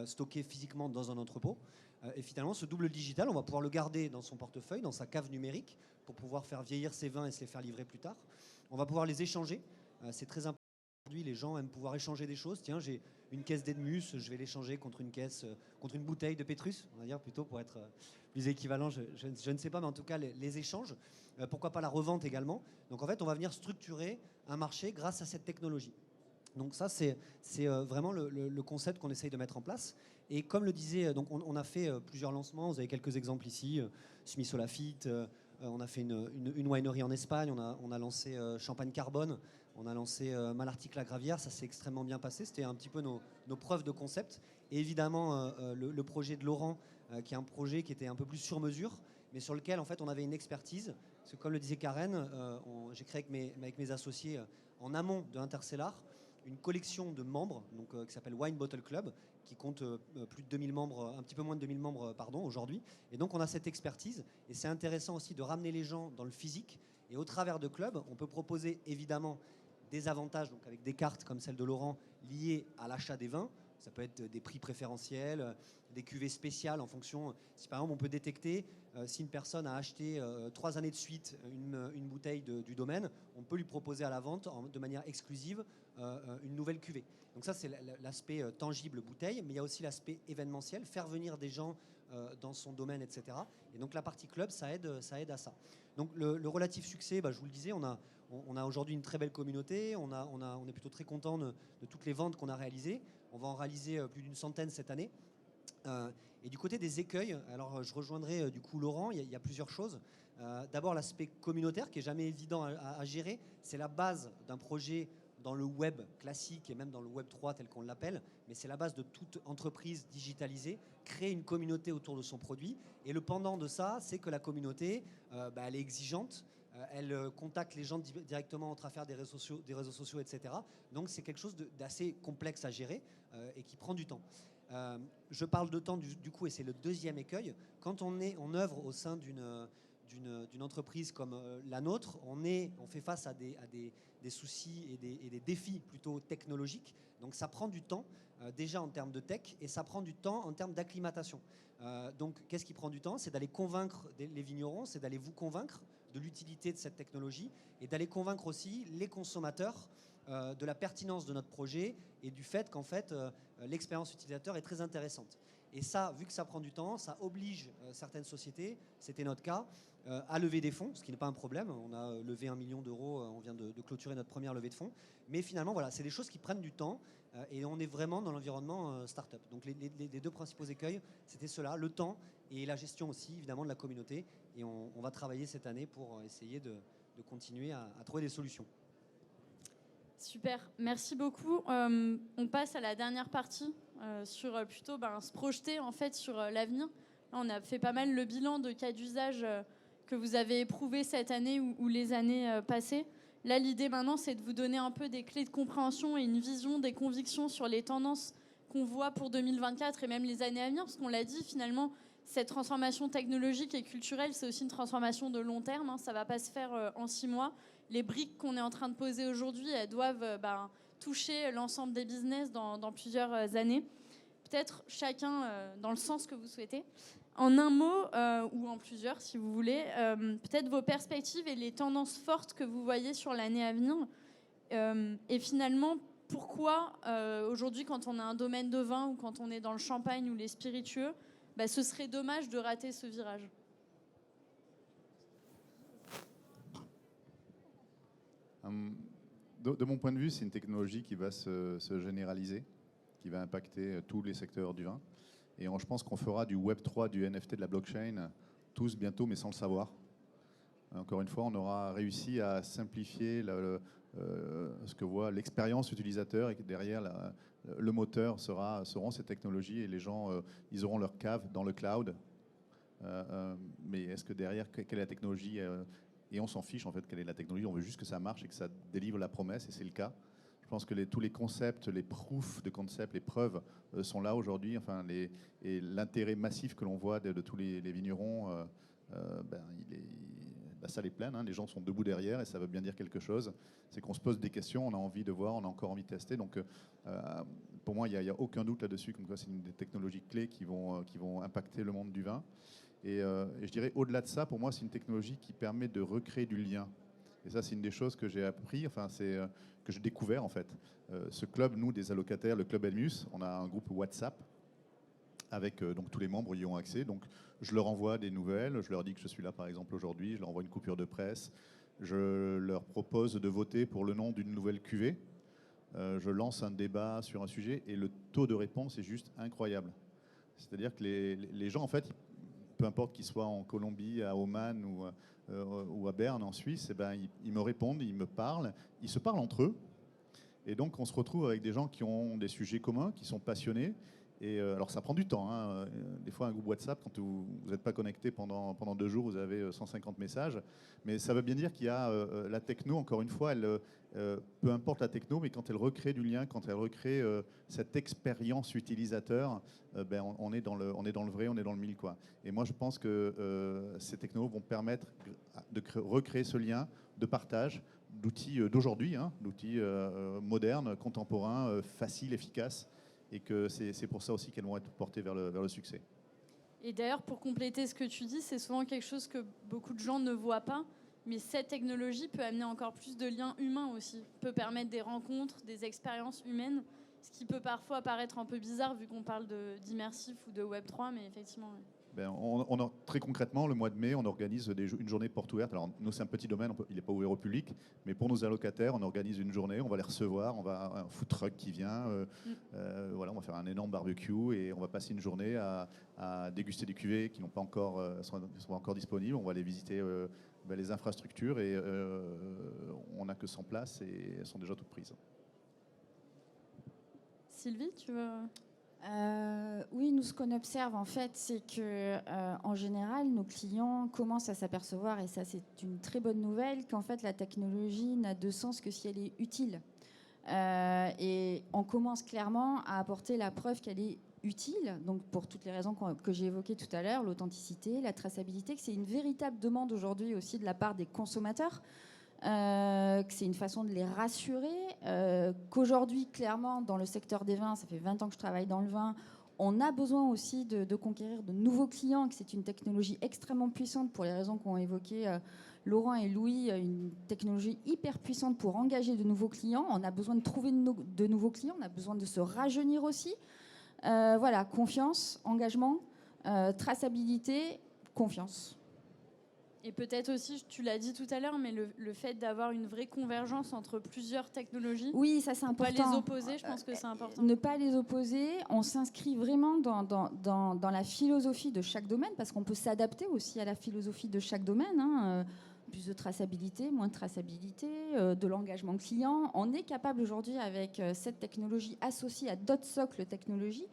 stockée physiquement dans un entrepôt. Et finalement, ce double digital, on va pouvoir le garder dans son portefeuille, dans sa cave numérique, pour pouvoir faire vieillir ses vins et se les faire livrer plus tard. On va pouvoir les échanger. C'est très important. Aujourd'hui, les gens aiment pouvoir échanger des choses. Tiens, j'ai une caisse d'Edmus, je vais l'échanger contre une bouteille de Pétrus, on va dire plutôt pour être plus équivalent. Je ne sais pas, mais en tout cas, les échanges. Pourquoi pas la revente également. Donc en fait, on va venir structurer un marché grâce à cette technologie. Donc ça, c'est vraiment le concept qu'on essaye de mettre en place. Et comme le disait, donc on a fait plusieurs lancements. Vous avez quelques exemples ici. Smith Olafite, on a fait une winery en Espagne. On a lancé Champagne Carbone. On a lancé Malartic-la Gravière. Ça s'est extrêmement bien passé. C'était un petit peu nos preuves de concept. Et évidemment, le projet de Laurent, qui est un projet qui était un peu plus sur mesure, mais sur lequel, en fait, on avait une expertise. Parce que comme le disait Karen, j'ai créé avec mes associés en amont de Intercellar une collection de membres donc, qui s'appelle Wine Bottle Club, qui compte plus de 2000 membres, un petit peu moins de 2000 membres aujourd'hui. Et donc on a cette expertise et c'est intéressant aussi de ramener les gens dans le physique. Et au travers de clubs, on peut proposer évidemment des avantages, donc avec des cartes comme celle de Laurent liées à l'achat des vins. Ça peut être des prix préférentiels, des cuvées spéciales en fonction. Si par exemple on peut détecter si une personne a acheté 3 années de suite une bouteille du domaine, on peut lui proposer à la vente de manière exclusive une nouvelle cuvée. Donc ça c'est l'aspect tangible bouteille, mais il y a aussi l'aspect événementiel, faire venir des gens dans son domaine, etc. Et donc la partie club, ça aide à ça. Donc le relatif succès, je vous le disais, on a aujourd'hui une très belle communauté, on est plutôt très content de toutes les ventes qu'on a réalisées. On va en réaliser plus d'une centaine cette année. Et du côté des écueils, alors je rejoindrai du coup Laurent, il y a plusieurs choses. D'abord l'aspect communautaire qui est jamais évident à gérer. C'est la base d'un projet dans le web classique et même dans le web 3 tel qu'on l'appelle, mais c'est la base de toute entreprise digitalisée, créer une communauté autour de son produit. Et le pendant de ça, c'est que la communauté, elle est exigeante, elle contacte les gens directement entre affaires des réseaux sociaux, etc. Donc c'est quelque chose d'assez complexe à gérer et qui prend du temps. Je parle de temps du coup, et c'est le deuxième écueil. Quand on œuvre au sein d'une entreprise comme la nôtre, on fait face à des soucis et des défis plutôt technologiques. Donc ça prend du temps déjà en termes de tech et ça prend du temps en termes d'acclimatation. Donc qu'est-ce qui prend du temps? C'est d'aller convaincre les vignerons, c'est d'aller vous convaincre de l'utilité de cette technologie et d'aller convaincre aussi les consommateurs de la pertinence de notre projet et du fait qu'en fait l'expérience utilisateur est très intéressante. Et ça, vu que ça prend du temps, ça oblige certaines sociétés, c'était notre cas, à lever des fonds, ce qui n'est pas un problème. On a levé 1 million d'euros, on vient de clôturer notre première levée de fonds. Mais finalement, voilà, c'est des choses qui prennent du temps et on est vraiment dans l'environnement start-up. Donc les deux principaux écueils, c'était cela, le temps et la gestion aussi, évidemment, de la communauté. Et on va travailler cette année pour essayer de continuer à trouver des solutions. Super, merci beaucoup. On passe à la dernière partie sur plutôt se projeter en fait sur l'avenir. Là, on a fait pas mal le bilan de cas d'usage que vous avez éprouvé cette année ou les années passées. Là, l'idée maintenant, c'est de vous donner un peu des clés de compréhension et une vision, des convictions sur les tendances qu'on voit pour 2024 et même les années à venir, parce qu'on l'a dit, finalement, cette transformation technologique et culturelle, c'est aussi une transformation de long terme. Hein. Ça ne va pas se faire en 6 mois. Les briques qu'on est en train de poser aujourd'hui, elles doivent toucher l'ensemble des business dans plusieurs années. Peut-être chacun dans le sens que vous souhaitez. En un mot, ou en plusieurs si vous voulez, peut-être vos perspectives et les tendances fortes que vous voyez sur l'année à venir. Et finalement, pourquoi aujourd'hui, quand on a un domaine de vin ou quand on est dans le champagne ou les spiritueux, ce serait dommage de rater ce virage. De mon point de vue, c'est une technologie qui va se généraliser, qui va impacter tous les secteurs du vin. Et je pense qu'on fera du Web3, du NFT, de la blockchain, tous bientôt, mais sans le savoir. Encore une fois, on aura réussi à simplifier ce que voit l'expérience utilisateur et que derrière le moteur seront ces technologies et les gens ils auront leur cave dans le cloud. Mais est-ce que derrière, quelle est la technologie et on s'en fiche en fait quelle est la technologie, on veut juste que ça marche et que ça délivre la promesse et c'est le cas. Je pense que tous les concepts, les proofs de concepts, les preuves sont là aujourd'hui. Enfin, et l'intérêt massif que l'on voit de tous les vignerons, la salle est pleine, hein, les gens sont debout derrière et ça veut bien dire quelque chose. C'est qu'on se pose des questions, on a envie de voir, on a encore envie de tester. Donc pour moi, il n'y a aucun doute là-dessus, comme quoi c'est une des technologies clés qui vont impacter le monde du vin. Et je dirais, au-delà de ça, pour moi, c'est une technologie qui permet de recréer du lien. Et ça, c'est une des choses que j'ai appris, que j'ai découvert en fait. Ce club, nous, des allocataires, le club Elmus, on a un groupe WhatsApp avec donc tous les membres y ont accès. Donc je leur envoie des nouvelles, je leur dis que je suis là par exemple aujourd'hui, je leur envoie une coupure de presse, je leur propose de voter pour le nom d'une nouvelle cuvée, je lance un débat sur un sujet et le taux de réponse est juste incroyable. C'est-à-dire que les gens en fait, peu importe qu'ils soient en Colombie, à Oman ou à Berne en Suisse, eh ben, ils me répondent, ils me parlent, ils se parlent entre eux. Et donc on se retrouve avec des gens qui ont des sujets communs, qui sont passionnés. Et alors ça prend du temps, hein. Des fois un groupe WhatsApp, quand vous n'êtes pas connecté pendant 2 jours, vous avez 150 messages. Mais ça veut bien dire qu'il y a la techno, encore une fois, peu importe la techno, mais quand elle recrée du lien, quand elle recrée cette expérience utilisateur, on est dans le vrai, on est dans le mille, quoi. Et moi je pense que ces technos vont permettre de recréer ce lien de partage d'outils d'aujourd'hui, hein, d'outils modernes, contemporains, faciles, efficaces. Et que c'est pour ça aussi qu'elles vont être portées vers le succès. Et d'ailleurs, pour compléter ce que tu dis, c'est souvent quelque chose que beaucoup de gens ne voient pas, mais cette technologie peut amener encore plus de liens humains aussi, peut permettre des rencontres, des expériences humaines, ce qui peut parfois paraître un peu bizarre vu qu'on parle d'immersif ou de Web3, mais effectivement... Oui. Très concrètement, le mois de mai, on organise une journée porte ouverte. Alors nous, c'est un petit domaine, il n'est pas ouvert au public, mais pour nos allocataires, on organise une journée, on va les recevoir, on va un food truck qui vient, voilà, on va faire un énorme barbecue et on va passer une journée à déguster des cuvées qui n'ont pas encore, sont encore disponibles. On va aller visiter les infrastructures et on n'a que 100 places et elles sont déjà toutes prises. Sylvie, tu veux... Oui, nous, ce qu'on observe, en fait, c'est que, en général, nos clients commencent à s'apercevoir, et ça, c'est une très bonne nouvelle, qu'en fait, la technologie n'a de sens que si elle est utile. Et on commence clairement à apporter la preuve qu'elle est utile, donc pour toutes les raisons que j'ai évoquées tout à l'heure, l'authenticité, la traçabilité, que c'est une véritable demande aujourd'hui aussi de la part des consommateurs. Que c'est une façon de les rassurer, qu'aujourd'hui, clairement, dans le secteur des vins, ça fait 20 ans que je travaille dans le vin, on a besoin aussi de conquérir de nouveaux clients, que c'est une technologie extrêmement puissante pour les raisons qu'ont évoquées Laurent et Louis, une technologie hyper puissante pour engager de nouveaux clients. On a besoin de trouver de nouveaux clients, on a besoin de se rajeunir aussi. Voilà, confiance, engagement, traçabilité, confiance. Et peut-être aussi, tu l'as dit tout à l'heure, mais le fait d'avoir une vraie convergence entre plusieurs technologies. Oui, ça c'est important. Ne pas les opposer, je pense que c'est important. Ne pas les opposer. On s'inscrit vraiment dans la philosophie de chaque domaine, parce qu'on peut s'adapter aussi à la philosophie de chaque domaine. Hein. Plus de traçabilité, moins de traçabilité, de l'engagement client. On est capable aujourd'hui, avec cette technologie associée à d'autres socles technologies,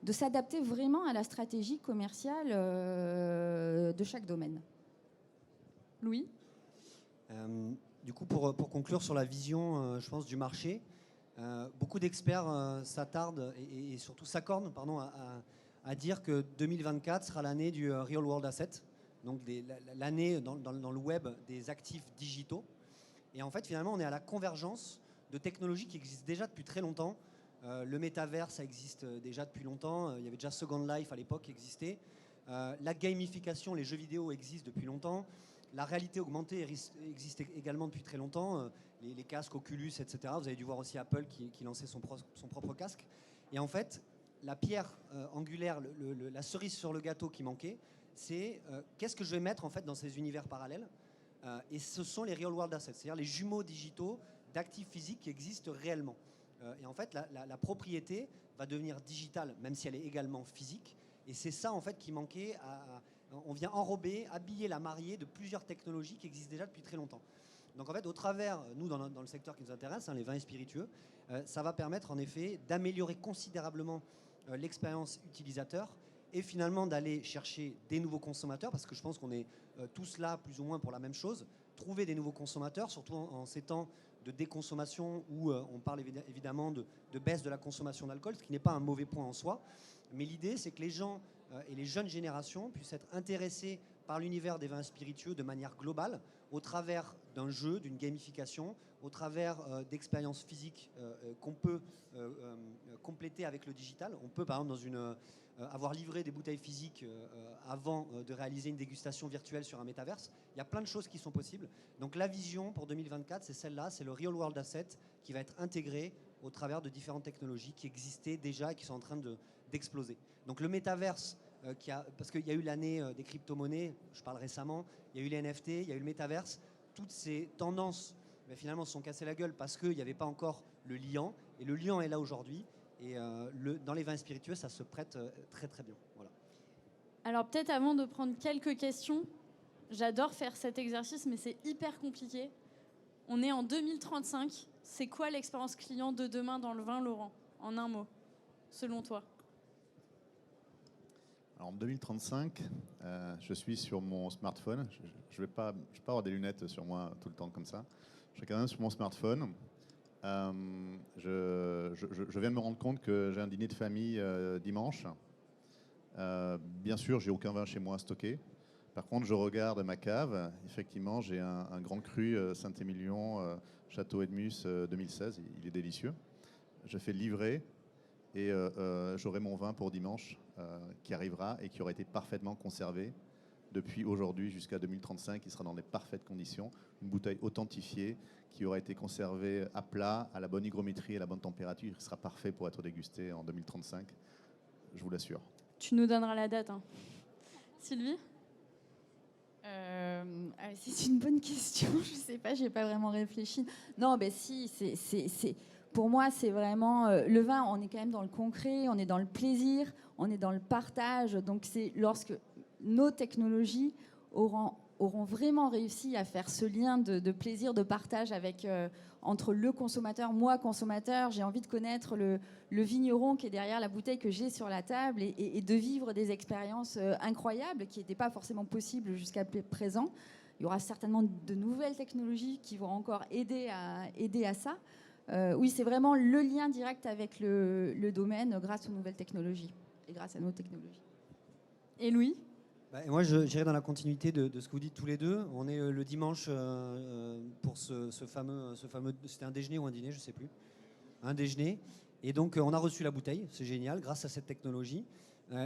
de s'adapter vraiment à la stratégie commerciale de chaque domaine. Louis ? Du coup, pour conclure sur la vision, je pense, du marché, beaucoup d'experts s'attardent et surtout s'accordent à dire que 2024 sera l'année du Real World Asset, donc l'année dans le web des actifs digitaux. Et en fait, finalement, on est à la convergence de technologies qui existent déjà depuis très longtemps. Le métavers, ça existe déjà depuis longtemps. Il y avait déjà Second Life à l'époque qui existait. La gamification, les jeux vidéo existent depuis longtemps. La réalité augmentée existe également depuis très longtemps. Les casques Oculus, etc. Vous avez dû voir aussi Apple qui lançait son propre casque. Et en fait, la pierre angulaire, la cerise sur le gâteau qui manquait, c'est qu'est-ce que je vais mettre en fait dans ces univers parallèles. Et ce sont les real world assets, c'est-à-dire les jumeaux digitaux d'actifs physiques qui existent réellement. Et en fait, la propriété va devenir digitale, même si elle est également physique. Et c'est ça en fait qui manquait. On vient enrober, habiller la mariée de plusieurs technologies qui existent déjà depuis très longtemps. Donc en fait, au travers, nous dans le secteur qui nous intéresse, les vins et spiritueux, ça va permettre en effet d'améliorer considérablement l'expérience utilisateur et finalement d'aller chercher des nouveaux consommateurs, parce que je pense qu'on est tous là plus ou moins pour la même chose, trouver des nouveaux consommateurs, surtout en ces temps de déconsommation où on parle évidemment de baisse de la consommation d'alcool, ce qui n'est pas un mauvais point en soi. Mais l'idée, c'est que les gens et les jeunes générations puissent être intéressés par l'univers des vins spiritueux de manière globale, au travers d'un jeu, d'une gamification, au travers d'expériences physiques qu'on peut compléter avec le digital. On peut, par exemple, avoir livré des bouteilles physiques avant de réaliser une dégustation virtuelle sur un métaverse. Il y a plein de choses qui sont possibles. Donc la vision pour 2024, c'est celle-là, c'est le Real World Asset qui va être intégré au travers de différentes technologies qui existaient déjà et qui sont en train d'exploser. Donc le métaverse, parce qu'il y a eu l'année des crypto-monnaies, je parle récemment, il y a eu les NFT, il y a eu le métaverse, toutes ces tendances finalement se sont cassées la gueule parce qu'il n'y avait pas encore le liant, et le liant est là aujourd'hui, et dans les vins spiritueux, ça se prête très très bien. Voilà. Alors peut-être avant de prendre quelques questions, j'adore faire cet exercice, mais c'est hyper compliqué. On est en 2035, c'est quoi l'expérience client de demain dans le vin, Laurent? En un mot, selon toi. Alors en 2035, je suis sur mon smartphone. Je vais pas avoir des lunettes sur moi tout le temps comme ça. Je suis quand même sur mon smartphone. Je viens de me rendre compte que j'ai un dîner de famille dimanche. Bien sûr, j'ai aucun vin chez moi stocké. Par contre, je regarde ma cave. Effectivement, j'ai un grand cru Saint-Émilion, Château Edmus 2016. Il est délicieux. Je fais livrer. Et j'aurai mon vin pour dimanche qui arrivera et qui aura été parfaitement conservé depuis aujourd'hui jusqu'à 2035. Il sera dans les parfaites conditions. Une bouteille authentifiée qui aura été conservée à plat, à la bonne hygrométrie et à la bonne température. Il sera parfait pour être dégusté en 2035. Je vous l'assure. Tu nous donneras la date. Hein. Sylvie ? C'est une bonne question. Je ne sais pas, je n'ai pas vraiment réfléchi. Non, ben si, pour moi, c'est vraiment le vin. On est quand même dans le concret, on est dans le plaisir, on est dans le partage. Donc, c'est lorsque nos technologies auront vraiment réussi à faire ce lien de plaisir, de partage entre le consommateur, moi consommateur, j'ai envie de connaître le vigneron qui est derrière la bouteille que j'ai sur la table et de vivre des expériences incroyables qui n'étaient pas forcément possibles jusqu'à présent. Il y aura certainement de nouvelles technologies qui vont encore aider à ça. Oui, c'est vraiment le lien direct avec le domaine grâce aux nouvelles technologies et grâce à nos technologies. Et Louis ? Et moi, j'irai dans la continuité de ce que vous dites tous les deux. On est le dimanche pour ce fameux, c'était un déjeuner ou un dîner, je ne sais plus. Un déjeuner. Et donc, on a reçu la bouteille, c'est génial, grâce à cette technologie.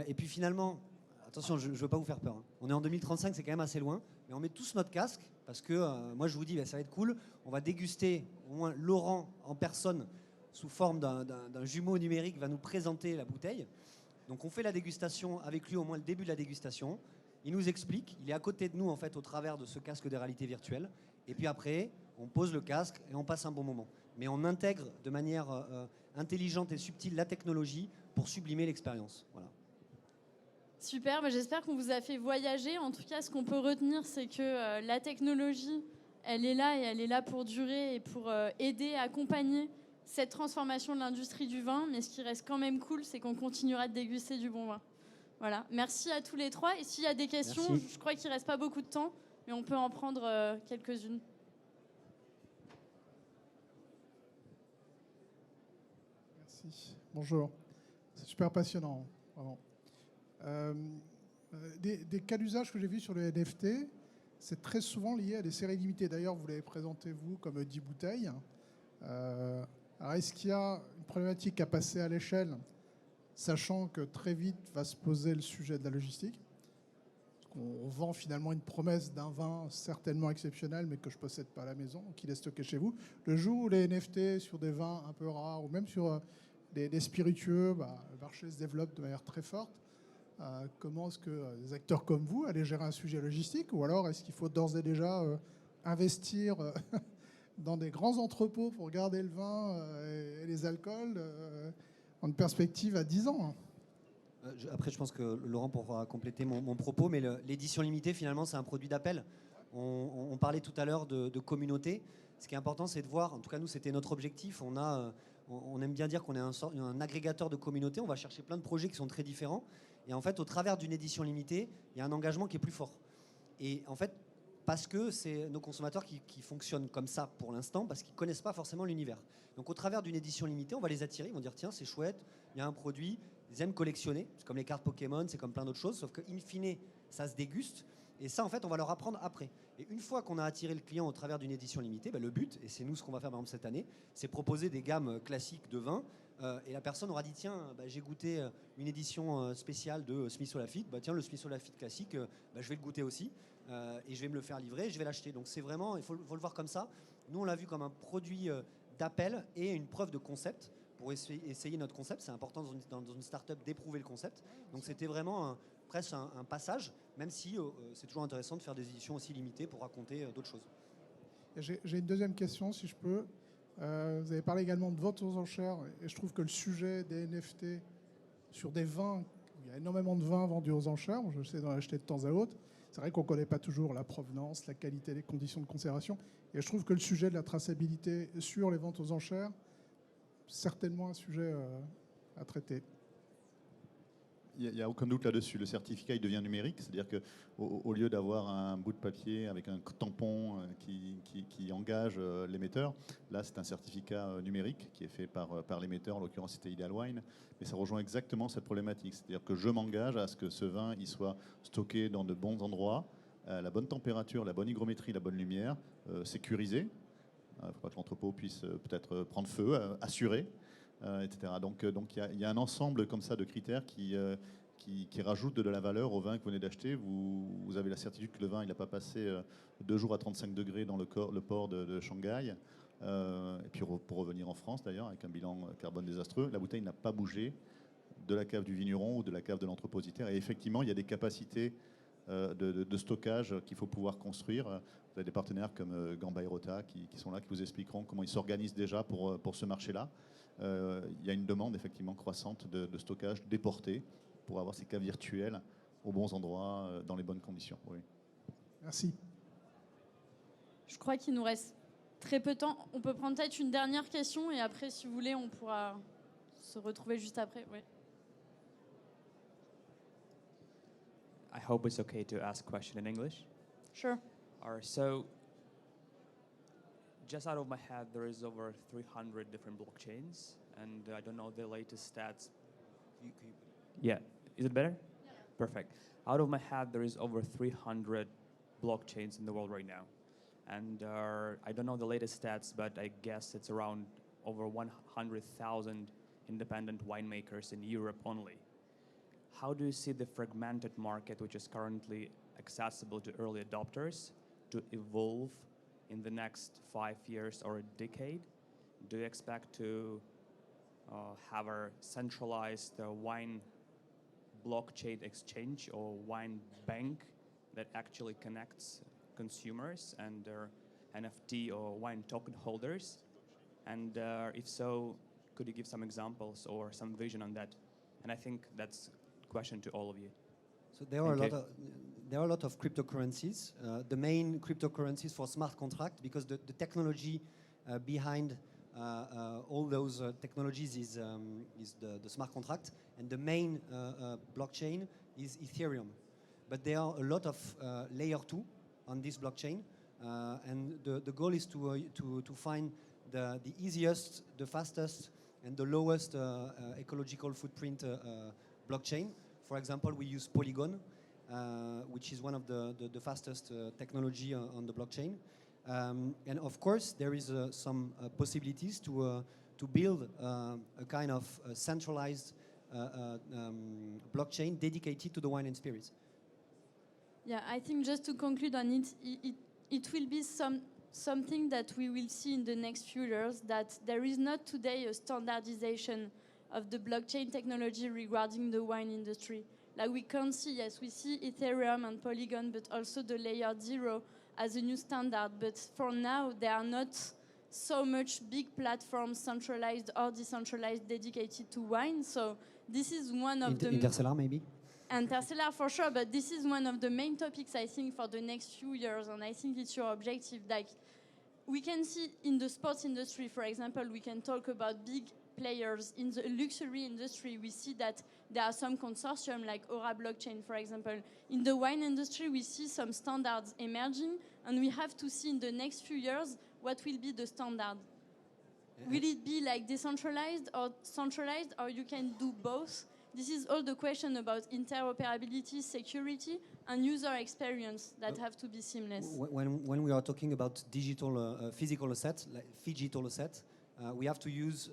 Et puis finalement, attention, je ne veux pas vous faire peur. Hein. On est en 2035, c'est quand même assez loin. Mais on met tous notre casque, parce que moi, je vous dis, ça va être cool. On va déguster, au moins Laurent en personne, sous forme d'un jumeau numérique, va nous présenter la bouteille. Donc on fait la dégustation avec lui, au moins le début de la dégustation. Il nous explique, il est à côté de nous en fait au travers de ce casque de réalité virtuelle. Et puis après, on pose le casque et on passe un bon moment. Mais on intègre de manière intelligente et subtile la technologie pour sublimer l'expérience. Voilà. Super, j'espère qu'on vous a fait voyager. En tout cas, ce qu'on peut retenir, c'est que la technologie, elle est là et elle est là pour durer et pour aider, accompagner cette transformation de l'industrie du vin. Mais ce qui reste quand même cool, c'est qu'on continuera de déguster du bon vin. Voilà, merci à tous les trois. Et s'il y a des questions, merci. Je crois qu'il ne reste pas beaucoup de temps, mais on peut en prendre quelques-unes. Merci. Bonjour. C'est super passionnant, vraiment. Des cas d'usage que j'ai vus sur le NFT, c'est très souvent lié à des séries limitées. D'ailleurs, vous l'avez présenté, vous, comme 10 bouteilles. Alors, est-ce qu'il y a une problématique à passer à l'échelle, sachant que très vite va se poser le sujet de la logistique? On vend finalement une promesse d'un vin certainement exceptionnel, mais que je ne possède pas à la maison, qu'il est stocké chez vous. Le jour où les NFT sur des vins un peu rares, ou même sur des spiritueux, le marché se développe de manière très forte. Comment est-ce que des acteurs comme vous allez gérer un sujet logistique? Ou alors est-ce qu'il faut d'ores et déjà investir dans des grands entrepôts pour garder le vin et les alcools en perspective à 10 ans? Après, je pense que Laurent pourra compléter mon propos, mais l'édition limitée, finalement, c'est un produit d'appel. On parlait tout à l'heure de communauté. Ce qui est important, c'est de voir, en tout cas, nous, c'était notre objectif. On aime bien dire qu'on est un agrégateur de communauté. On va chercher plein de projets qui sont très différents. Et en fait, au travers d'une édition limitée, il y a un engagement qui est plus fort. Et en fait, parce que c'est nos consommateurs qui fonctionnent comme ça pour l'instant, parce qu'ils ne connaissent pas forcément l'univers. Donc au travers d'une édition limitée, on va les attirer, ils vont dire tiens, c'est chouette, il y a un produit, ils aiment collectionner, c'est comme les cartes Pokémon, c'est comme plein d'autres choses, sauf qu'in fine, ça se déguste. Et ça, en fait, on va leur apprendre après. Et une fois qu'on a attiré le client au travers d'une édition limitée, le but, et c'est nous ce qu'on va faire par exemple cette année, c'est proposer des gammes classiques de vin. Et la personne aura dit tiens, j'ai goûté une édition spéciale de Smith Lafitte. Tiens, le Smith Lafitte classique, je vais le goûter aussi. Et je vais me le faire livrer et je vais l'acheter. Donc c'est vraiment, il faut le voir comme ça. Nous, on l'a vu comme un produit d'appel et une preuve de concept pour essayer notre concept. C'est important dans une start-up d'éprouver le concept. Donc c'était vraiment presque un passage, même si c'est toujours intéressant de faire des éditions aussi limitées pour raconter d'autres choses. J'ai une deuxième question, si je peux. Vous avez parlé également de vente aux enchères, et je trouve que le sujet des NFT sur des vins, il y a énormément de vins vendus aux enchères, je sais d'en acheter de temps à autre. C'est vrai qu'on ne connaît pas toujours la provenance, la qualité, les conditions de conservation. Et je trouve que le sujet de la traçabilité sur les ventes aux enchères, certainement un sujet à traiter. Il n'y a aucun doute là-dessus. Le certificat, il devient numérique. C'est-à-dire qu'au lieu d'avoir un bout de papier avec un tampon qui engage l'émetteur, là, c'est un certificat numérique qui est fait par l'émetteur. En l'occurrence, c'était Ideal Wine. Mais ça rejoint exactement cette problématique. C'est-à-dire que je m'engage à ce que ce vin il soit stocké dans de bons endroits, à la bonne température, la bonne hygrométrie, la bonne lumière, sécurisé. Il ne faut pas que l'entrepôt puisse peut-être prendre feu, assuré. Etc. Donc il y a un ensemble comme ça de critères qui rajoutent de la valeur au vin que vous venez d'acheter. Vous avez la certitude que le vin il n'a pas passé 2 jours à 35 degrés dans le port de Shanghai. Et puis pour revenir en France d'ailleurs, avec un bilan carbone désastreux, la bouteille n'a pas bougé de la cave du vigneron ou de la cave de l'entrepositaire. Et effectivement, il y a des capacités de stockage qu'il faut pouvoir construire. Vous avez des partenaires comme Gamba et Rota qui sont là, qui vous expliqueront comment ils s'organisent déjà pour ce marché-là. Il y a une demande effectivement croissante de stockage déporté pour avoir ces caves virtuelles aux bons endroits, dans les bonnes conditions. Oui. Merci. Je crois qu'il nous reste très peu de temps. On peut prendre peut-être une dernière question et après, si vous voulez, on pourra se retrouver juste après. Ouais. I hope it's okay to ask a question in English. Sure. All right, so just out of my head, there is over 300 different blockchains, and I don't know the latest stats. Yeah, is it better? Yeah. Perfect. Out of my head, there is over 300 blockchains in the world right now. And I don't know the latest stats, but I guess it's around over 100,000 independent winemakers in Europe only. How do you see the fragmented market, which is currently accessible to early adopters, to evolve in the next 5 years or a decade? Do you expect to have a centralized wine blockchain exchange or wine bank that actually connects consumers and their NFT or wine token holders? And if so, could you give some examples or some vision on that? And I think that's a question to all of you. So there are a lot of cryptocurrencies. The main cryptocurrencies for smart contract, because the technology behind all those technologies is the smart contract, and the main blockchain is Ethereum. But there are a lot of layer 2 on this blockchain, and the goal is to find the easiest, the fastest, and the lowest ecological footprint blockchain. For example, we use Polygon, which is one of the fastest technology on the blockchain. And of course, there is some possibilities to build a kind of centralized blockchain dedicated to the wine and spirits. Yeah, I think just to conclude on it, it will be something that we will see in the next few years, that there is not today a standardization of the blockchain technology regarding the wine industry. Like we can see, yes, we see Ethereum and Polygon, but also the layer 0 as a new standard. But for now, there are not so much big platforms, centralized or decentralized, dedicated to wine. So this is one of the Interstellar, maybe? Interstellar for sure, but this is one of the main topics I think for the next few years, and I think it's your objective. Like we can see in the sports industry, for example, we can talk about big players in the luxury industry. We see that there are some consortium like Aura Blockchain, for example. In the wine industry, we see some standards emerging, and we have to see in the next few years what will be the standard. Will it be like decentralized or centralized, or you can do both? This is all the question about interoperability, security, and user experience that have to be seamless. When we are talking about digital, physical asset, like phygital asset, we have to use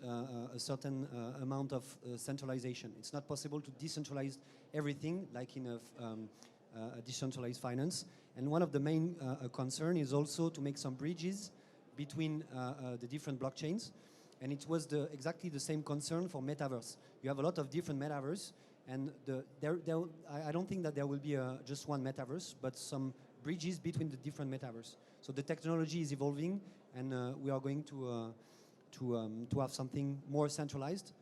a certain amount of centralization. It's not possible to decentralize everything like in a decentralized finance. And one of the main concern is also to make some bridges between the different blockchains. And it was exactly the same concern for metaverse. You have a lot of different metaverse, and I don't think that there will be just one metaverse, but some bridges between the different metaverse. So the technology is evolving, and we are going to have something more centralized.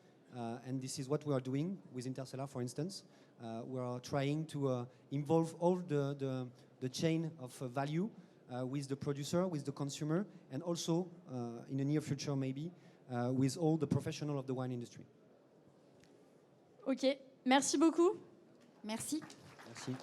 And this is what we are doing with Interstellar, for instance. We are trying to involve all the chain of value with the producer, with the consumer, and also in the near future maybe with all the professionals of the wine industry. Ok, merci beaucoup. Merci. Merci.